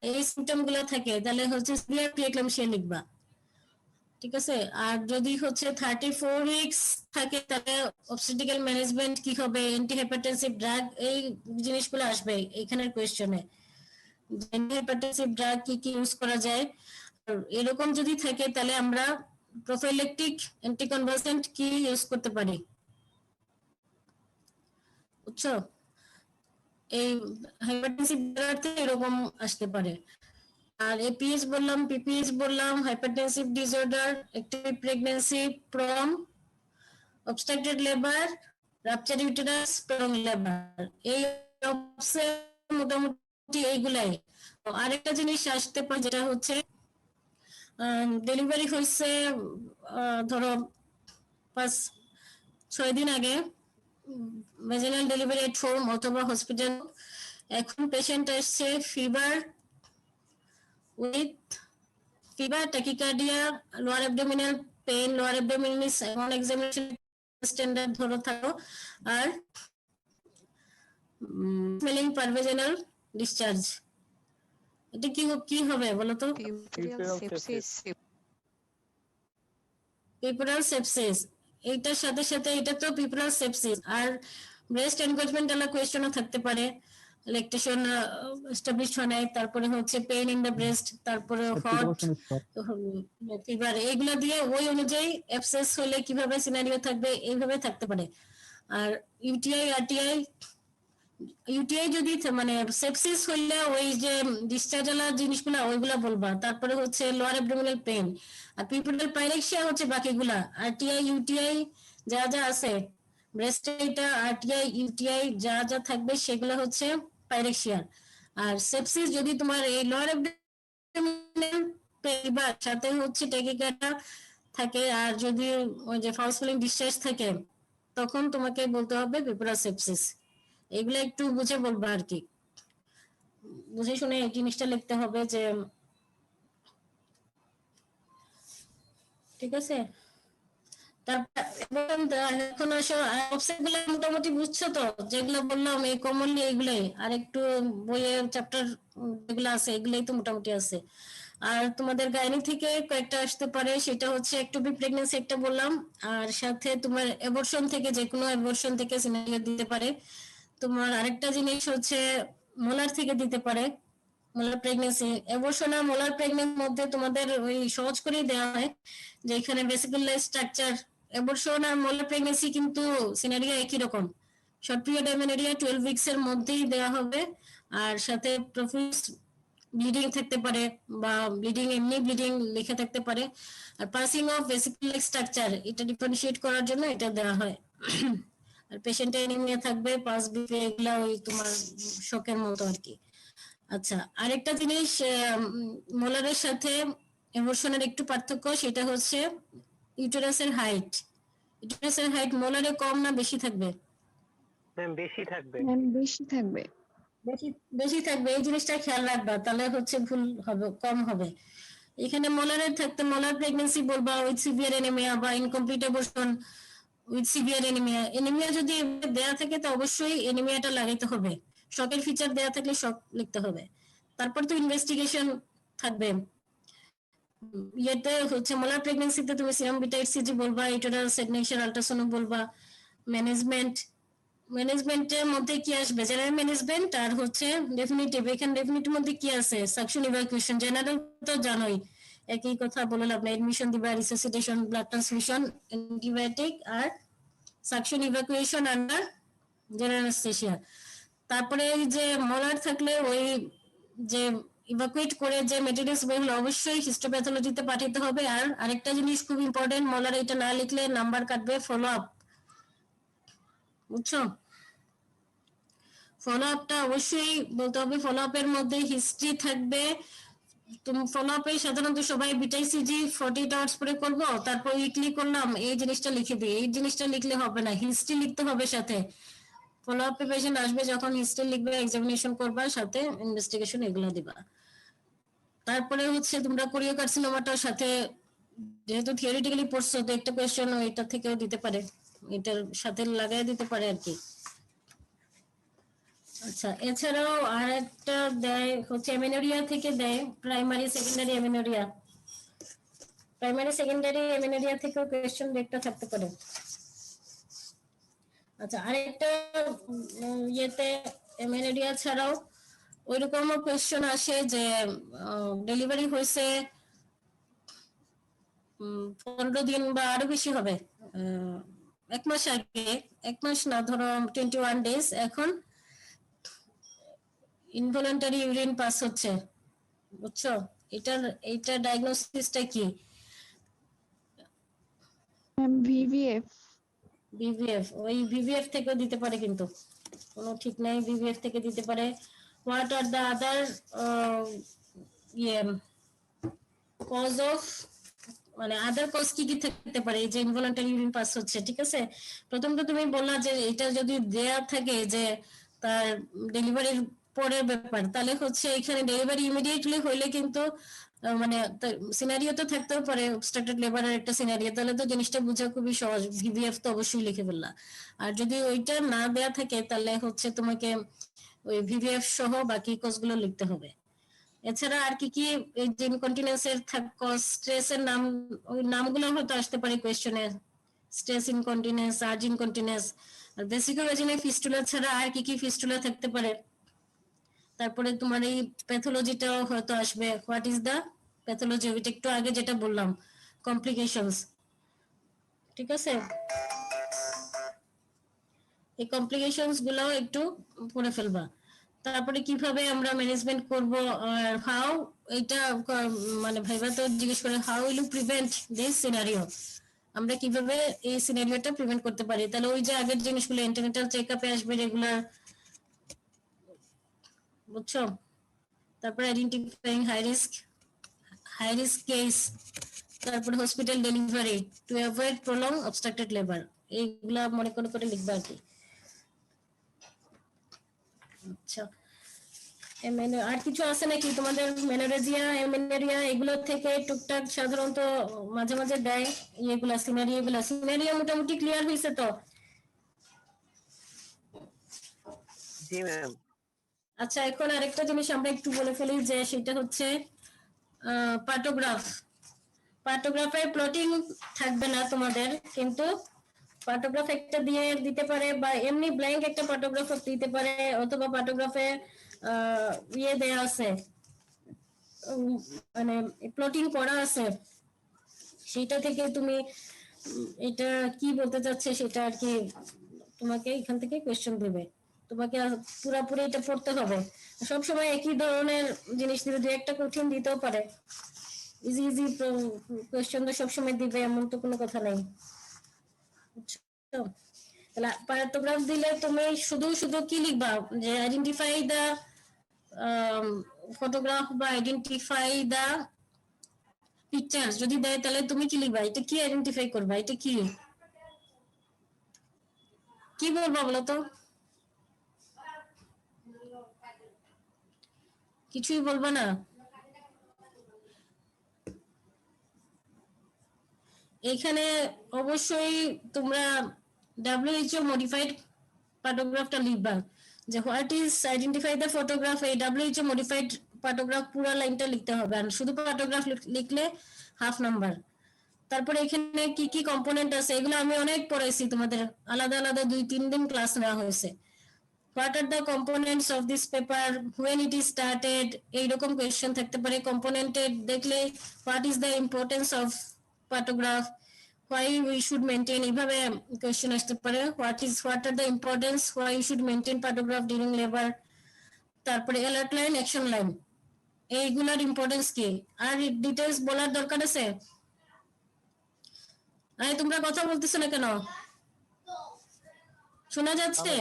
এই সিমটম গুলো থাকে, তাহলে হচ্ছে সিভিয়ার প্রিএক্লাম্পসিয়া লিখবা, ঠিক আছে। আর যদি হচ্ছে 34 উইকস থাকে, তাহলে অবস্টেট্রিক্যাল ম্যানেজমেন্ট কি হবে, অ্যান্টিহাইপারটেনসিভ ড্রাগ, এই জিনিসগুলো আসবে এখানের কোয়েশ্চনে। অ্যান্টিহাইপারটেনসিভ ড্রাগ কি কি ইউজ করা যায়, এরকম যদি থাকে তাহলে আমরা প্রোফাইলেকটিক অ্যান্টিকনভালসেন্ট কি ইউজ করতে পারি, বুঝছো? এই হাইপারটেনসিভ ড্রাগতে এরকম আসতে পারে। আর এপিএইচ বললাম, পিপিএইচ বললাম, hypertensive disorder, active pregnancy, PROM, obstructed labour, rupture uterus, prolonged labour, এই মোটামুটি এইগুলাই। আরেকটা জিনিস আসতে পারে, যেটা হচ্ছে ডেলিভারি হয়েছে ধরো 5-6 দিন আগে, ভ্যাজিনাল ডেলিভারি এট হোম অথবা হসপিটাল। এখন পেশেন্ট আসছে fever with fever, tachycardia, lower abdominal pain, lower abdominal এমন এক্সামিনেশন স্ট্যান্ডার্ড ধরো থাকো, আর স্মেলিং পারভেজিনাল ডিসচার্জ। এটা কি হবে বলো তো? পিপুরাল সেপসিস। এইটার সাথে সাথে এটা তো পিপুরাল সেপসিস। আর ব্রেস্ট এনগেজমেন্ট এলা কোয়েশ্চনও থাকতে পারে, ল্যাকটেশন এস্টাবলিশ হয় নাই, তারপরে হচ্ছে পেইন ইন দ্য ব্রেস্ট, তারপরে হট ফিভার, এইগুলা দিয়ে ওই অনুযায়ী অ্যাবসেস হলে কিভাবে সিনারিও থাকবে, এইভাবে থাকতে পারে। আর ইউটিআই, আরটিআই ইউটিআই যদি মানে সেপসিস হইলে ওই যে ডিসচার্জালা জিনিসগুলা ওইগুলা বলবা, তারপরে হচ্ছে লোয়ার অ্যাবডোমিনাল পেইন, আর পিউপিটাল পাইরেক্সিয়া হচ্ছে বাকিগুলা, আরটিআই ইউটিআই যা যা আছে ব্রেস্ট এটা আরটিআই ইউটিআই যা যা থাকবে সেগুলো হচ্ছে পাইরেক্সিয়া। আর সেপসিস যদি তোমার এই লোয়ার অ্যাবডোমিনাল পেইন বা সাথে হচ্ছে ট্যাকিকার্ডিয়া থাকে আর যদি ওই যে ফাউল স্পেলিং ডিসচার্জ থাকে তখন তোমাকে বলতে হবে পিউপিটাল সেপসিস। এগুলো একটু বুঝে বলবা আর কি, বুঝে শুনে এই জিনিসটা লিখতে হবে যে, ঠিক আছে। তারপর এখন আসো অবসেটগুলো মোটামুটি বুঝছো তো, যেগুলো বললাম এই কমনলি এইগুলাই, আর একটু বইয়ের চ্যাপ্টার যেগুলো আছে এগুলাই তো মোটামুটি আছে। আর তোমাদের গাইনি থেকে কয়েকটা আসতে পারে, সেটা হচ্ছে একটুবি প্রেগন্যান্সি একটা বললাম, আর সাথে তোমার অ্যাবর্শন থেকে যে কোনো অ্যাবর্শন থেকে সিনারিও দিতে পারে। তোমার আরেকটা জিনিস হচ্ছে মোলার থেকে দিতে পারে, মোলার প্রেগন্যান্সি। অ্যাবর্শন আর মোলার প্রেগন্যান্সির মধ্যে তোমাদের ওই সহজ করেই দেওয়া হয় যে এখানে বেসিক্যালি স্ট্রাকচার অ্যাবর্শন আর মোলার প্রেগন্যান্সি কিন্তু সিনারিও একই রকম, শর্ট পিরিয়ড অ্যামেনোরিয়া 12 উইকস এর মধ্যেই দেওয়া হবে, আর সাথে প্রফিউজ ব্লিডিং থাকতে পারে বা ব্লিডিং এমনি ব্লিডিং লেখা থাকতে পারে, আর পাসিং অফ ভেসিকুলার স্ট্রাকচার এটা ডিফারেন্সিয়েট করার জন্য এটা দেওয়া হয়। আর পেশেন্টের অ্যানিমিয়া থাকবে, পাস বিপি, এগুলা ওই তোমার শকের মতো আর কি। আচ্ছা, আরেকটা জিনিস মোলারের সাথে এমোশনের একটু পার্থক্য, সেটা হচ্ছে ইউটেরাসের হাইট। ইউটেরাসের হাইট মোলারে কম না বেশি থাকবে? ম্যাম বেশি থাকবে। ম্যাম বেশি থাকবে। বেশি থাকবে, এই জিনিসটা খেয়াল রাখবা, তাহলে হচ্ছে ভুল হবে, কম হবে। এখানে মোলারের থাকতে মোলার প্রেগন্যান্সি বলবা উইথ সিভিয়ার এনিমিয়া বা incomplete abortion with severe anaemia. Anaemia যদি দেয়া থাকে তো অবশ্যই এনিমিয়াটা লাগাইতে হবে, শকের ফিচার দেয়া থাকলে শক লিখতে হবে। তারপর তো ইনভেস্টিগেশন থাকবে, ইয়েতে হচ্ছে মোলার প্রেগন্যান্সিতে তুমি সিরাম বিটা এইচসিজি বলবা, ইউটেরাল সেগমেন্টেশন আল্ট্রাসাউন্ড বলবা। ম্যানেজমেন্টের মধ্যে কি আসবে? জেনারেল ম্যানেজমেন্ট আর হচ্ছে ডেফিনিটিভ। এখানে ডেফিনিটিভ মধ্যে কি আছে? Suction evacuation. জেনারেল তো জানোই, একই কথা বলে লাভ নাই, এডমিশন দিবা, রিসাসিটেশন, ব্লাড ট্রান্সফিউশন, অ্যান্টিবায়োটিক আর suction evacuation under general anaesthesia. তারপরে যে মোলার থাকলে ওই যে ইভাকুয়েট করে যে মেটেরিয়ালস বইগুলো অবশ্যই হিস্টোপ্যাথোলজিতে পাঠাতে হবে। আর আরেকটা জিনিস খুব ইম্পর্টেন্ট, মোলার এটা না লিখলে নাম্বার কাটবে, ফলো আপ, বুঝছো? ফলো আপটা অবশ্যই বলতে হবে। ফলো আপের মধ্যে হিস্ট্রি থাকবে। তুমি ফলো আপে সাধারণত সবাই বিটাইসিজি 48 আওয়ার্স পরে করবো, তারপর উইকলি করলাম, এই জিনিসটা লিখে দিই, এই জিনিসটা লিখলে হবে না, হিস্ট্রি লিখতে হবে সাথে। ফলো আপে পেশেন্ট আসবে যখন হিস্ট্রি লিখবে, এক্সামিনেশন করবা, সাথে ইনভেস্টিগেশন এগুলো দিবা। তারপরে হচ্ছে তোমরা কোরিও কার্সিনোমাটার সাথে যেহেতু থিওরিটিক্যালি পড়ছো তো একটা কোয়েশ্চেন এটা থেকেও দিতে পারে, এটার সাথে লাগাই দিতে পারে আর কি। আচ্ছা, এছাড়াও আর একটা দেয় হচ্ছে এমেনোরিয়া থেকে দেয়, প্রাইমারি সেকেন্ডারি এমেনোরিয়া। প্রাইমারি সেকেন্ডারি এমেনোরিয়া থেকেও কোয়েশ্চেন একটা থাকতে পারে। আচ্ছা, আরেকটা ইয়েতে এমেনোরিয়া ছাড়াও ওইরকমও কোয়েশ্চেন আসে যে ডেলিভারি হয়েছে 15 দিন বা আরো বেশি হবে, 1 মাস আগে, 1 মাস না, ধরো 21 ডেজ, এখন ইনভলেন্টারি ইউরিন পাস হচ্ছে, বুঝছো? এইটা ডায়াগনোসিসটা কি? ম্যাম ভিভিএফ। ভিভিএফ, ওই ভিভিএফ থেকেও দিতে পারে, কিন্তু কোনো ঠিক নাই, ভিভিএফ থেকে দিতে পারে। What are the other cause of, মানে আদার কজ কি কি থাকতে পারে এই যে ইনভলেন্টারি ইউরিন পাস হচ্ছে, ঠিক আছে? প্রথম তো তুমি বললা যে এটা যদি দেয়া থাকে যে তার ডেলিভারির পরের ব্যাপার, তাহলে হচ্ছে এখানে ডেলিভারি ইমিডিয়েটলি হইলে কিন্তু মানে সিনারিও তো থাকতেও পারে, অবস্ট্রাকটেড লেবারের একটা সিনারিও, তাহলে তো জিনিসটা বোঝা খুবই সহজ, ভিভিএফ তো অবশ্যই লিখে ফেললা। আর যদি ওইটা না দেয়া থাকে তাহলে হচ্ছে তোমাকে ওই ভিভিএফ সহ বাকি কজগুলো লিখতে হবে। এছাড়া আর কি কি এই যে ইনকন্টিনেন্সের স্ট্রেসের নাম, ওই নামগুলো হয়তো আসতে পারে কোয়েশ্চনে, স্ট্রেস ইনকন্টিনেন্স, আর্জ ইনকন্টিনেন্স। আর ভেসিকোভেজিনাল ফিস্টুলা ছাড়া আর কি কি ফিস্টুলা থাকতে পারে? তারপরে তোমার এই প্যাথোলজিটাও হয়তো আসবে, হোয়াট ইজ দা প্যাথোলজি, ওইটা একটু আগে যেটা বললাম, কমপ্লিকেশনস, ঠিক আছে? এই কমপ্লিকেশনস গুলো একটু পড়ে ফেলবা। তারপরে কিভাবে আমরা ম্যানেজমেন্ট করব আর হাউ এটা মানে ভাইবা তো জিজ্ঞেস করে how will you prevent this scenario, আমরা কিভাবে এই সিনারিওটা প্রিভেন্ট করতে পারি। তাহলে ওই যে আগের জিনিসগুলো ইন্টারনেটাল চেকআপে আসবে রেগুলার, বুঝছো? তারপরে আইডেন্টিফাইং হাই রিস্ক কেস, তারপরে hospital delivery to avoid prolong obstructed labour, এইগুলা মনে করে লিখবা আর কি। আচ্ছা, আর কিছু আছে নাকি তোমাদের? মেনোরেজিয়া, এমেনেরিয়া এগুলো থেকে টুকটাক সাধারণত মাঝে মাঝে দেয় এগুলা সিনারিও মোটামুটি ক্লিয়ার হয়েছে তো? জি ম্যাম। আচ্ছা, এখন আরেকটা জিনিস আমরা একটু বলে ফেলি যে সেটা হচ্ছে পার্টোগ্রাফে প্লটিং থাকবে না তোমাদের, কিন্তু পার্টোগ্রাফ একটা দিয়ে দিতে পারে বা এমনি ব্ল্যাঙ্ক একটা পার্টোগ্রাফ দিতে পারে, অথবা পার্টোগ্রাফে ইয়ে দেয়া আছে মানে প্লটিং করা আছে, সেটা থেকে তুমি এটা কি বলতে চাচ্ছে সেটা আর কি তোমাকে এখান থেকে কোয়েশ্চেন দেবে, তোমাকে পুরোপুরি এটা পড়তে হবে। সবসময় একই ধরনের জিনিস দিলে দু একটা কঠিন দিতেও পারে, ইজি কোয়েশ্চেন তো সবসময় দিবে এমন তো কোনো কথা নেই। তাহলে প্যারাগ্রাফ দিলে তুমি শুধু কি লিখবা যে আইডেন্টিফাই দা ফটোগ্রাফ বা আইডেন্টিফাই দা পিকচার্স যদি দেয় তাহলে তুমি কি লিখবা? এটা কি আইডেন্টিফাই করবা? এটা কি বলবা বলো তো? কিছুই বলবা না? এখানে অবশ্যই তোমরা WHO মডিফাইড পার্টোগ্রাফটা লিখবা, যে what is identify the photograph, এই WHO মডিফাইড পার্টোগ্রাফ পুরো লাইনটা লিখতে হবে, আর শুধু পার্টোগ্রাফ লিখলে হাফ নাম্বার। তারপরে এখানে কি কি কম্পোনেন্ট আছে এগুলো আমি অনেক পড়াইছি তোমাদের, আলাদা আলাদা 2-3 দিন ক্লাস নেওয়া হয়েছে। What are the components of this paper, when it is started, এইরকম কোয়েশ্চেন থাকতে পারে। কম্পোনেন্টেড দেখলে what is the importance of পার্টোগ্রাফ, why we should maintain, এইভাবে কোয়েশ্চেন আসতে পারে। what are the importance, why you should maintain pattograph during labor। তারপরে alert line, action line, এইগুলোর importance কি, আর ডিটেইলস বলার দরকার আছে? আরে তোমরা কথা বলতেছ না কেন? শোনা যাচ্ছে?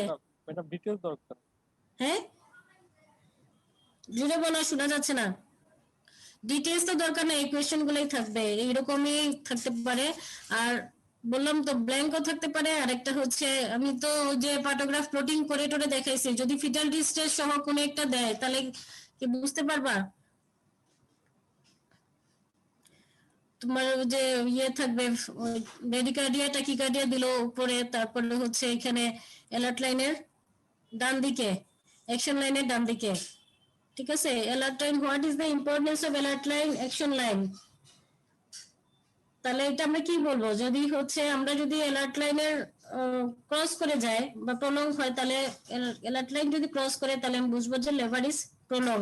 ম্যাডাম ডিটেইলস দরকার। হ্যাঁ, জুড়ে বলো, শোনা যাচ্ছে না। ডিটেইলস তো দরকার নেই, কোয়েশ্চেন গুলোই থাকবে, এইরকমই থাকতে পারে। আর বললাম তো ব্ল্যাঙ্কও থাকতে পারে। আর একটা হচ্ছে আমি তো যে পার্টোগ্রাফ প্লটিং করে টোরে দেখাইছি, যদি ফিটাল ডিস্ট্রেস সহ কোনো একটা দেয় তাহলে কি বুঝতে পারবা? তোমার যে ইয়ে থাকবে ব্রেডিকার্ডিয়া টাকিকার্ডিয়া দিল উপরে, তারপরে হচ্ছে এখানে অ্যালার্ট লাইনের ডান দিকে, অ্যাকশন লাইনের ডান দিকে, ঠিক আছে? Alert line, what is the importance of alert line, action line. তাহলে এটা আমরা কি বলবো? যদি হচ্ছে আমরা যদি অ্যালার্ট লাইনের ক্রস করে যায় বা প্রলং হয়, তাহলে অ্যালার্ট লাইন যদি ক্রস করে তাহলে আমি বুঝবো যে labour is prolong.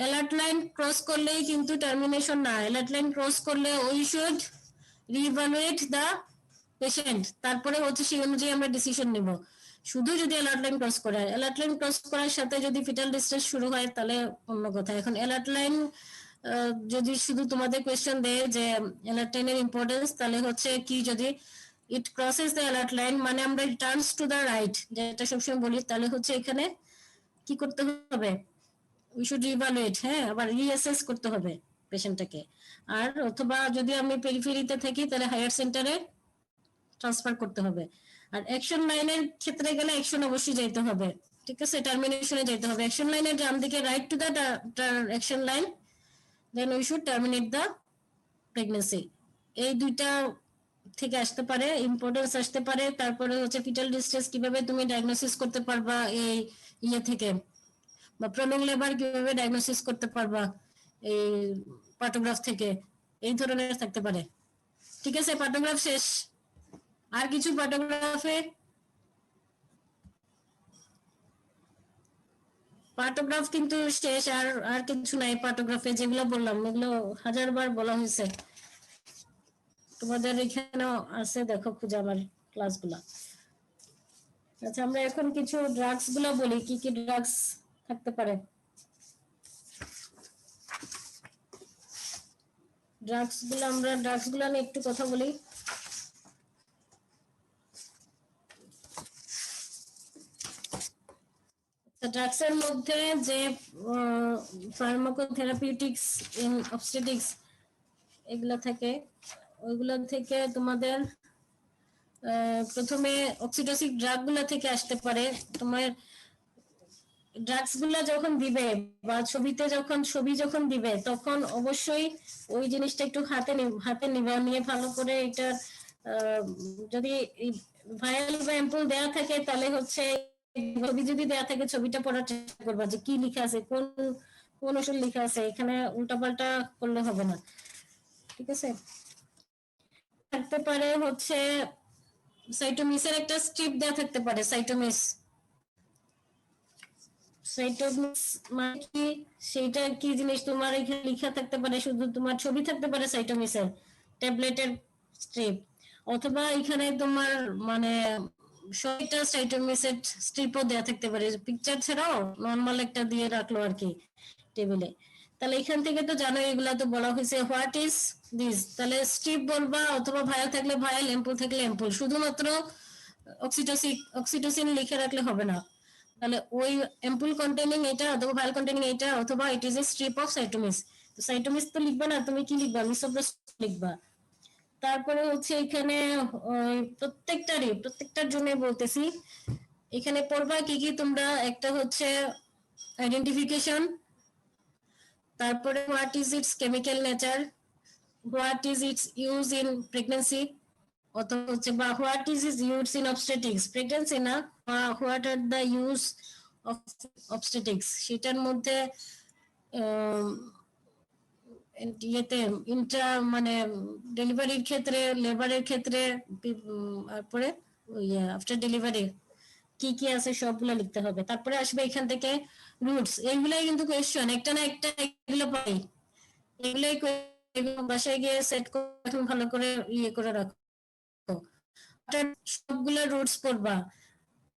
Alert line cross করলেই কিন্তু টার্মিনেশন না, অ্যালার্ট লাইন ক্রস করলে উই শুড রিইভালুয়েট দা পেশেন্ট, তারপরে হচ্ছে সেই অনুযায়ী আমরা ডিসিশন নেব। শুধু যদি অ্যালার্ট লাইন ক্রস করে, অ্যালার্ট লাইন ক্রস করার সাথে যদি ফিটাল ডিস্ট্রেস শুরু হয় তাহলে অন্য কথা। এখন অ্যালার্ট লাইন যদি শুধু তোমাদের কোয়েশ্চেন দেয় যে অ্যালার্ট লাইনের ইম্পর্টেন্স, তাহলে হচ্ছে কি, যদি ইট ক্রসেস দ্য অ্যালার্ট লাইন মানে আমরা টার্নস টু দ্য রাইট, যেটা সবসময় বলি, তাহলে হচ্ছে এখানে কি করতে হবে? উই শুড রিভালুয়েট, হ্যাঁ, আবার রিঅ্যাসেস করতে হবে পেশেন্টটাকে। আর অথবা যদি আমি পেরিফেরিতে থাকি তাহলে হায়ার সেন্টারে ট্রান্সফার করতে হবে। আর অ্যাকশন লাইনের ক্ষেত্রে গেলে অ্যাকশন অবশ্যই যাইতে হবে, ঠিক আছে? টার্মিনেশনে যেতে হবে। অ্যাকশন লাইনের ডান দিকে right to the action line, then we should terminate the pregnancy. এই দুইটা থেকে আসতে পারে, ইম্পর্টেন্স আসতে পারে। তারপরে হচ্ছে ফিটাল ডিস্ট্রেস কিভাবে তুমি ডায়াগনোসিস করতে পারবা এই ইয়ে থেকে, বা প্রলং লেবার কিভাবে ডায়াগনোসিস করতে পারবা এই পার্টোগ্রাফ থেকে, এই ধরনের থাকতে পারে, ঠিক আছে? পার্টোগ্রাফ শেষ। আর কিছু পার্টোগ্রাফ কিন্তু শেষ, আর কিছু নাই পার্টোগ্রাফে। যেগুলো বললাম এগুলো 1000বার বলা হয়েছে, তোমাদের এখানেও আছে, দেখো খুঁজে আমার ক্লাসগুলা। আচ্ছা, আমরা এখন কিছু ড্রাগস গুলো বলি, কি কি ড্রাগস থাকতে পারে। ড্রাগস গুলো নিয়ে একটু কথা বলি। ড্রাগস এর মধ্যে যে ফার্মাকোথেরাপিউটিক্স ইন অবস্টেটিক্স এগুলা থাকে, ওইগুলো থেকে তোমাদের প্রথমে অক্সিটোসিন ড্রাগ গুলা থেকে আসতে পারে। তোমার ড্রাগস গুলা যখন দিবে বা ছবি যখন দিবে, তখন অবশ্যই ওই জিনিসটা একটু হাতে নিবা, নিয়ে ভালো করে এটা যদি ভায়াল বা অ্যাম্পুল দেওয়া থাকে, তাহলে হচ্ছে ছবি যদি দেওয়া থাকে ছবিটা পড়ার চেষ্টা করবা যে কি লেখা আছে, কোন কোন ওষুধ লেখা আছে। এখানে উল্টাপাল্টা করলে হবে না, ঠিক আছে। থাকতে পারে হচ্ছে সাইটোমিসের একটা স্ট্রিপ দেওয়া থাকতে পারে। সাইটোমিস মানে কি, সেটা কি জিনিস তোমার এখানে লেখা থাকতে পারে, শুধু তোমার ছবি থাকতে পারে সাইটোমিসের ট্যাবলেটের স্ট্রিপ, অথবা এখানে তোমার মানে সবটা সাইটোমিসের স্ট্রিপও দেওয়া থাকতে পারে, পিকচার ছাড়াও নর্মাল একটা দিয়ে রাখলো আর কি টেবিলে। তাহলে এখান থেকে তো জানো এগুলা তো বলা হয়েছে হোয়াট ইজ দিস, তাহলে স্ট্রিপ বলবা, অথবা ভায়াল থাকলে ভায়াল, এম্পুল থাকলে এম্পুল। শুধুমাত্র অক্সিটোসিন লিখে রাখলে হবে না, তাহলে ওই এম্পুল কন্টেনিং এটা অথবা ভায়াল কন্টেনিং এটা, অথবা it is a strip of Cytomis. তো সাইটোমিস তো লিখবা না, তুমি কি লিখবা, মিসোপ্রোস্টল লিখবা। তারপরে হচ্ছে এখানে প্রত্যেকটার জন্য বলতেছি, এখানে পড়বা কি কি তোমরা। একটা হচ্ছে আইডেন্টিফিকেশন, তারপরে what is its chemical nature, what is its use in pregnancy, অথবা হচ্ছে বা what is is use in obstetrics, pregnancy না, what are the use of obstetrics, সেটার মধ্যে ইয়েতে মানে ডেলিভারির ক্ষেত্রে, লেবারের ক্ষেত্রে, তারপরে আফটার ডেলিভারি কি কি আছে সবগুলো লিখতে হবে। তারপরে আসবে এখান থেকে রুটস, এইগুলাই কিন্তু কোয়েশ্চেন, একটা না একটা এগুলো পাই, এগুলাই বাসায় গিয়ে সেট করে ভালো করে ইয়ে করে রাখো, সবগুলো রুটস পড়বা।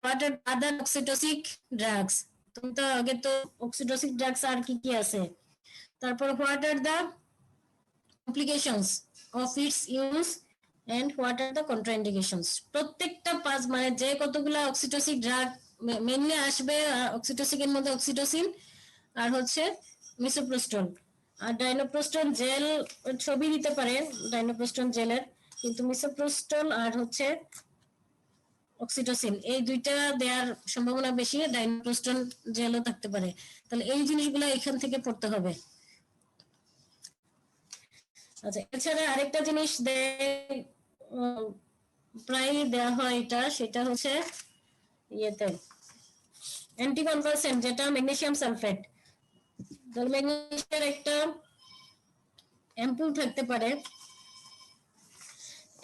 হোয়াট আর আদার অক্সিটোসিক ড্রাগস, তুমি তো আগে তো অক্সিটোসিক ড্রাগস আর কি কি আছে। তারপর what are the complications of its use and what are the contraindications। প্রত্যেকটা পাঁচ মানে যে কতগুলা অক্সিটোসিন ড্রাগ মেইনলি আসবে, অক্সিটোসিনের মধ্যে অক্সিটোসিন আর হচ্ছে মিসোপ্রোস্টল আর ডাইনোপ্রোস্টল জেল, ছবি দিতে পারে ডাইনোপ্রোস্টল জেলের, কিন্তু মিসোপ্রোস্টল আর হচ্ছে অক্সিটোসিন এই দুইটা দেওয়ার সম্ভাবনা বেশি, ডাইনোপ্রোস্টল জেলও থাকতে পারে। তাহলে এই জিনিসগুলো এখান থেকে পড়তে হবে। আচ্ছা, এছাড়া আরেকটা জিনিস প্রায় দেওয়া হয় এটা, সেটা হচ্ছে ইয়েতে অ্যান্টিকনভালসেন্ট, যেটা ম্যাগনেসিয়াম সালফেট। তাহলে ম্যাগনেসিয়ামের একটা অ্যাম্পুল থাকতে পারে।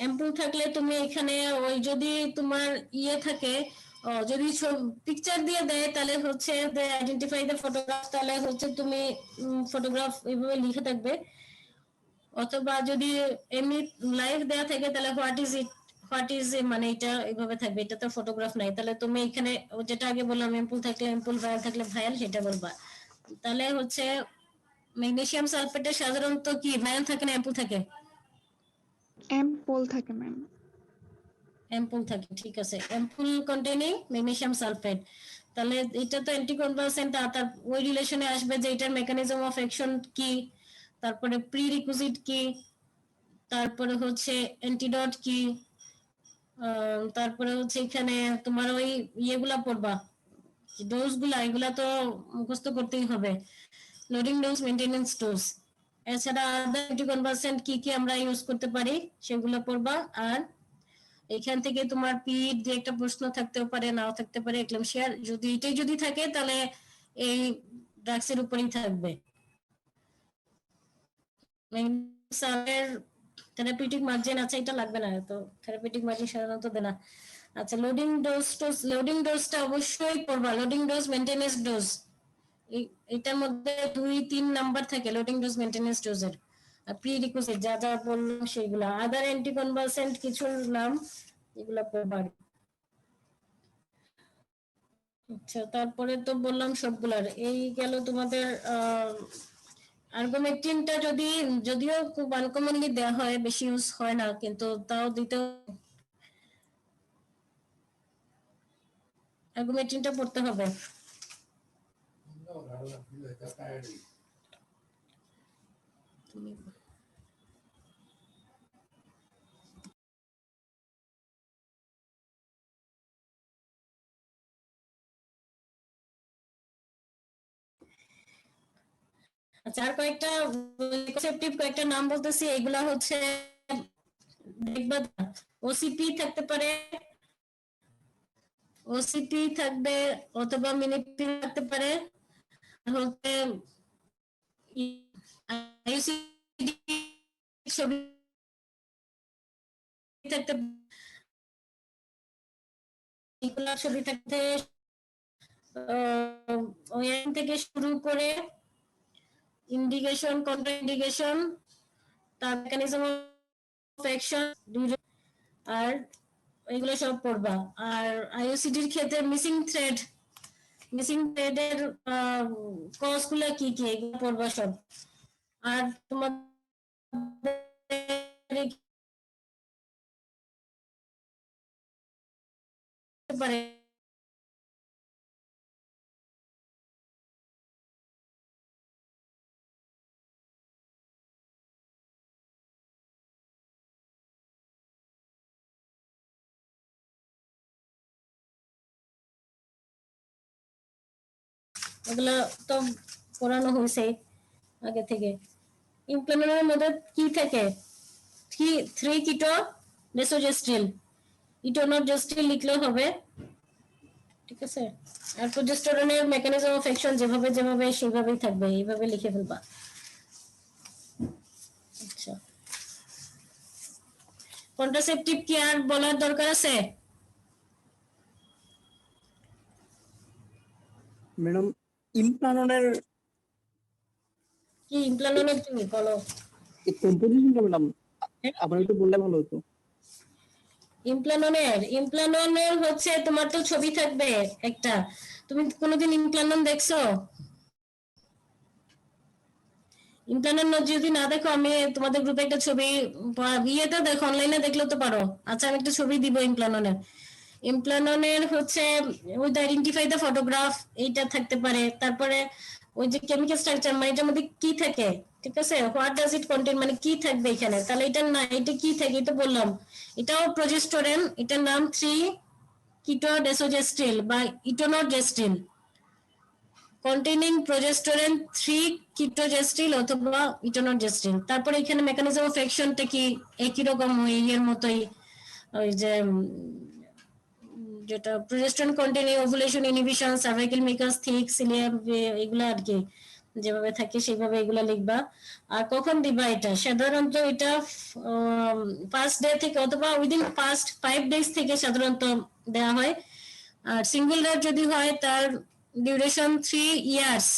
অ্যাম্পুল থাকলে তুমি এখানে ওই যদি তোমার ইয়ে থাকে, যদি পিকচার দিয়ে দেয় তাহলে হচ্ছে আইডেন্টিফাই দ্য ফটোগ্রাফ, তাহলে হচ্ছে তুমি ফটোগ্রাফ এইভাবে লিখে থাকবে, অথবা যদি এমনি লাইভ দেয়া থাকে তাহলে হোয়াট ইজ মানে এটা এইভাবে থাকবে, এটা তো ফটোগ্রাফ নাই, তাহলে তুমি এখানে যেটা আগে বললাম এম্পুল থাকলে এম্পুল, ভায়াল থাকলে ভায়াল, সেটা বলবা। তাহলে হচ্ছে ম্যাগনেসিয়াম সালফেটে সাধারণত কি ভায়াল থাকে না এম্পুল থাকে? অ্যাম্পল থাকে ম্যাম। এম্পুল থাকে, ঠিক আছে, এম্পুল কন্টেনিং ম্যাগনেসিয়াম সালফেট। তাহলে এটা তো অ্যান্টিকনভালসেন্ট, তার ওই রিলেশনে আসবে যে এটার মেকানিজম অফ অ্যাকশন কি, তারপরে প্রি রিকুইজিট কি, তারপরে হচ্ছে অ্যান্টিডট কি, তারপরে হচ্ছে এখানে তোমার ওই ইয়েগুলা পড়বা, ডোজ গুলা, এগুলা তো মুখস্থ করতেই হবে, লোডিং ডোজ, মেইনটেনেন্স ডোজ। এছাড়া আদার অ্যান্টিকনভালসেন্ট কি কি আমরা ইউজ করতে পারি সেগুলো পড়বা। আর এখান থেকে তোমার পিট দিয়ে একটা প্রশ্ন থাকতেও পারে, নাও থাকতে পারে, এক্লাম্পসিয়া যদি এটাই যদি থাকে তাহলে এই ড্রাগসের উপরেই থাকবে। থেরাপিউটিক মার্জিন আছে, এটা লাগবে না, তো থেরাপিউটিক মার্জিন সাধারণত দেয় না। আচ্ছা, লোডিং ডোজটা অবশ্যই পড়বা, লোডিং ডোজ, মেইনটেনেন্স ডোজ, এটার মধ্যে 2-3 নাম্বার থাকে লোডিং ডোজ, মেইনটেনেন্স ডোজের। আর প্রি রিকুইজিট যা যা বললাম সেগুলো, আদার অ্যান্টিকনভালসেন্ট কিছুর নাম, এগুলো পড়বা। আচ্ছা, তারপরে তো বললাম সবগুলার। এই গেল তোমাদের আর্গুমেন্টিনটা, যদিও খুব আনকমনলি দেওয়া হয়, বেশি ইউজ হয় না, কিন্তু তাও দিতে আর্গুমেন্টিনটা পড়তে হবে। আচ্ছা, আর কয়েকটা কনসেপটিভ কয়েকটা নাম বলতেছি, এগুলা হচ্ছে দেখবা। ওসিপি থাকতে পারে, ওসিপি থাকবে, অথবা মিনিপি থাকতে পারে, হচ্ছে আইসিডি ছবি থাকতে, এগুলা ছবি থাকতে ওএন থেকে শুরু করে ইন্ডিকেশন, কন্ট্রা ইন্ডিকেশন, তার মেকানিজম অফ অ্যাকশন, আর এগুলো সব পড়বা। আর আইওসিডির ক্ষেত্রে মিসিং থ্রেডের কজ গুলা কি কি, এগুলো পড়বা সব। আর তোমাদের পারে এগুলো তো পড়ানো হয়েছে আগে থেকে। ইমপ্লান্টের মধ্যে কি থাকে? থ্রি কিটো ডেসোজেস্ট্রিল, ইটোনোজেস্ট্রিল লিখলেও হবে, ঠিক আছে। আর প্রোজেস্টেরনের মেকানিজম অফ অ্যাকশন যেভাবে যেভাবে সেইভাবেই থাকবে, এইভাবে লিখে ফেলবা। আচ্ছা, কন্ট্রাসেপটিভ কি আর বলার দরকার আছে? ম্যাডাম ইমপ্লাননের কি ইমপ্লান্টের তুমি বলো? কম্পোজিশনটা ম্যাডাম আবার একটু বললে ভালো হতো। ইমপ্লাননের হচ্ছে তোমার তো ছবি থাকবে একটা। তুমি কোনোদিন ইমপ্লানন দেখছো? ইমপ্লানন যদি না দেখো, আমি তোমাদের গ্রুপে একটা ছবি ইয়েতে দেখো, অনলাইনে দেখলেও তো পারো। আচ্ছা, আমি একটা ছবি দিব ইমপ্লাননের হচ্ছে উইথ আইডেন্টিফাই দ্য ফটোগ্রাফ, এইটা থাকতে পারে। তারপরে ওই যে কেমিক্যাল স্ট্রাকচার, মানে এটার মধ্যে কি থাকে, ঠিক আছে, হোয়াট ডাজ ইট কন্টেন, মানে কি থাকবে এখানে। তাহলে এটা না, এটা কি থাকে এটা বললাম, এটাও প্রজেস্টেরন, এটার নাম 3-কিটোডেসোজেস্ট্রিল বা ইটোনোজেস্ট্রিল, কন্টেইনিং প্রজেস্টেরন 3-কিটোজেস্ট্রিল অথবা ইটোনোজেস্ট্রিল। তারপরে এখানে মেকানিজম অফ অ্যাকশনটা কি, একই রকম এর মতোই, ওই যে যেটা progesterone containing ovulation, inhibition, cervical মিকাস, থিক সিলিয়াম, এগুলা আর কি যেভাবে থাকে সেইভাবে এগুলা লিখবা। আর কখন দিবা এটা? সাধারণত এটা ফার্স্ট ডে থেকে অথবা উইদিন ফার্স্ট 5 days থেকে সাধারণত দেওয়া হয়। আর সিঙ্গেল রেট যদি হয় তার ডিউরেশন 3 years।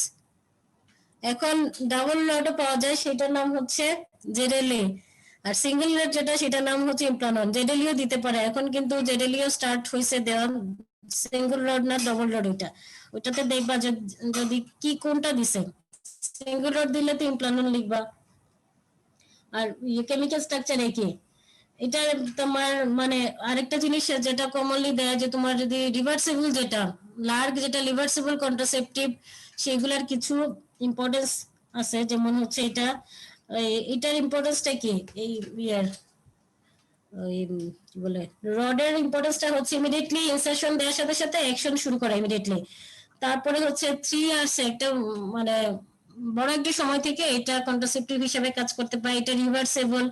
এখন ডাবল লটও পাওয়া যায়, সেটার নাম হচ্ছে জেডেলএ। আর সিঙ্গেল রেট যেটা, সেটার নাম হচ্ছে ইমপ্লানন। জেডেলিও দিতে পারে এখন, কিন্তু জেডেলিও স্টার্ট হয়েছে দেওয়া, সিঙ্গেল রড না ডবল রড। ওইটাতে দেখবা যদি কি কোনটা দিছে। সিঙ্গেল রড দিলে তো ইমপ্লানন লিখবা। আর কেমিক্যাল স্ট্রাকচার একই। এটা তোমার মানে আরেকটা জিনিস যেটা কমনলি দেয়, যে তোমার যদি রিভার্সিবল, যেটা লার্গ, যেটা রিভার্সিবল কন্ট্রাসেপটিভ, সেগুলার কিছু ইম্পর্টেন্স আছে। যেমন হচ্ছে এটার ইম্পর্টেন্সটা কি, এই ইয়ার ওই কি বলে, রডের ইম্পর্টেন্সটা হচ্ছে ইমিডিয়েটলি ইনসারশন দেওয়ার সাথে সাথে অ্যাকশন শুরু করা ইমিডিয়েটলি। তারপরে হচ্ছে 3 years একটা মানে বড় একটা সময় থেকে এটা কন্ট্রাসেপটিভ হিসেবে কাজ করতে পারে। এটা রিভার্সেবল,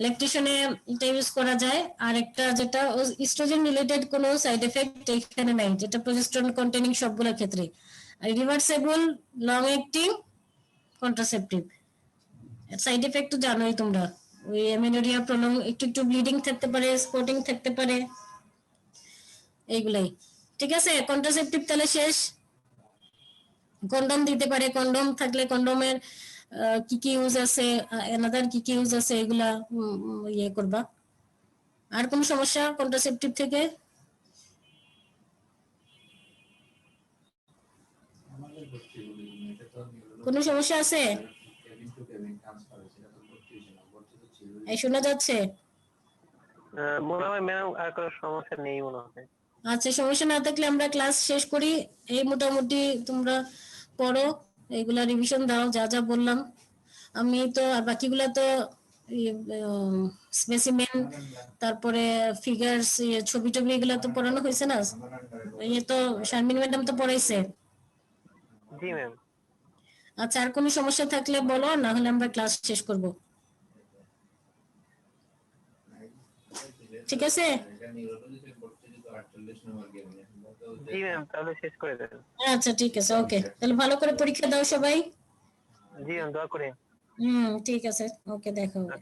ল্যাকটেশনে এটা ইউজ করা যায়। আর একটা যেটা ইস্ট্রোজেন রিলেটেড কোনো সাইড এফেক্ট এখানে নাই, যেটা প্রজেস্টেরন কন্টেনিং সবগুলোর ক্ষেত্রে। আর reversible, long acting contraceptive. Side effect তো জানোই তোমরা, ওই অ্যামেনোরিয়া, প্রলং, একটু ব্লিডিং থাকতে পারে, স্পটিং থাকতে পারে, এইগুলাই। ঠিক আছে, কন্ট্রাসেপটিভ তাহলে শেষ। কন্ডম দিতে পারে, কন্ডম থাকলে কন্ডমের কি কি ইউজ আছে, এনাদার কি কি ইউজ আছে, এগুলা ইয়ে করবা। আর কোন সমস্যা কন্ট্রাসেপটিভ থেকে? কোনো সমস্যা আছে? এই শোনা যাচ্ছে? মনে হয় ম্যাম আর কোনো সমস্যা নেই মনে হয়। আচ্ছা, সমস্যা না থাকলে আমরা ক্লাস শেষ করি। এই মোটামুটি তোমরা পড়ো, এগুলা রিভিশন দাও যা যা বললাম আমি তো, আর বাকিগুলা তো স্পেসিমেন, তারপরে ফিগারস, ছবি টবি এগুলা তো পড়ানো হয়েছে না? এই তো শারমিন ম্যাডাম তো পড়াইছে। জি ম্যাম। আচ্ছা, আর কোনো সমস্যা থাকলে বলো, না হলে আমরা ক্লাস শেষ করব। ঠিক আছে? জি ম্যাম, তাহলে শেষ করে দেন। আচ্ছা ঠিক আছে, ওকে। তাহলে ভালো করে পরীক্ষা দাও সবাই। জি ম্যাম, দোয়া করেন। ঠিক আছে, ওকে, দেখা হবে।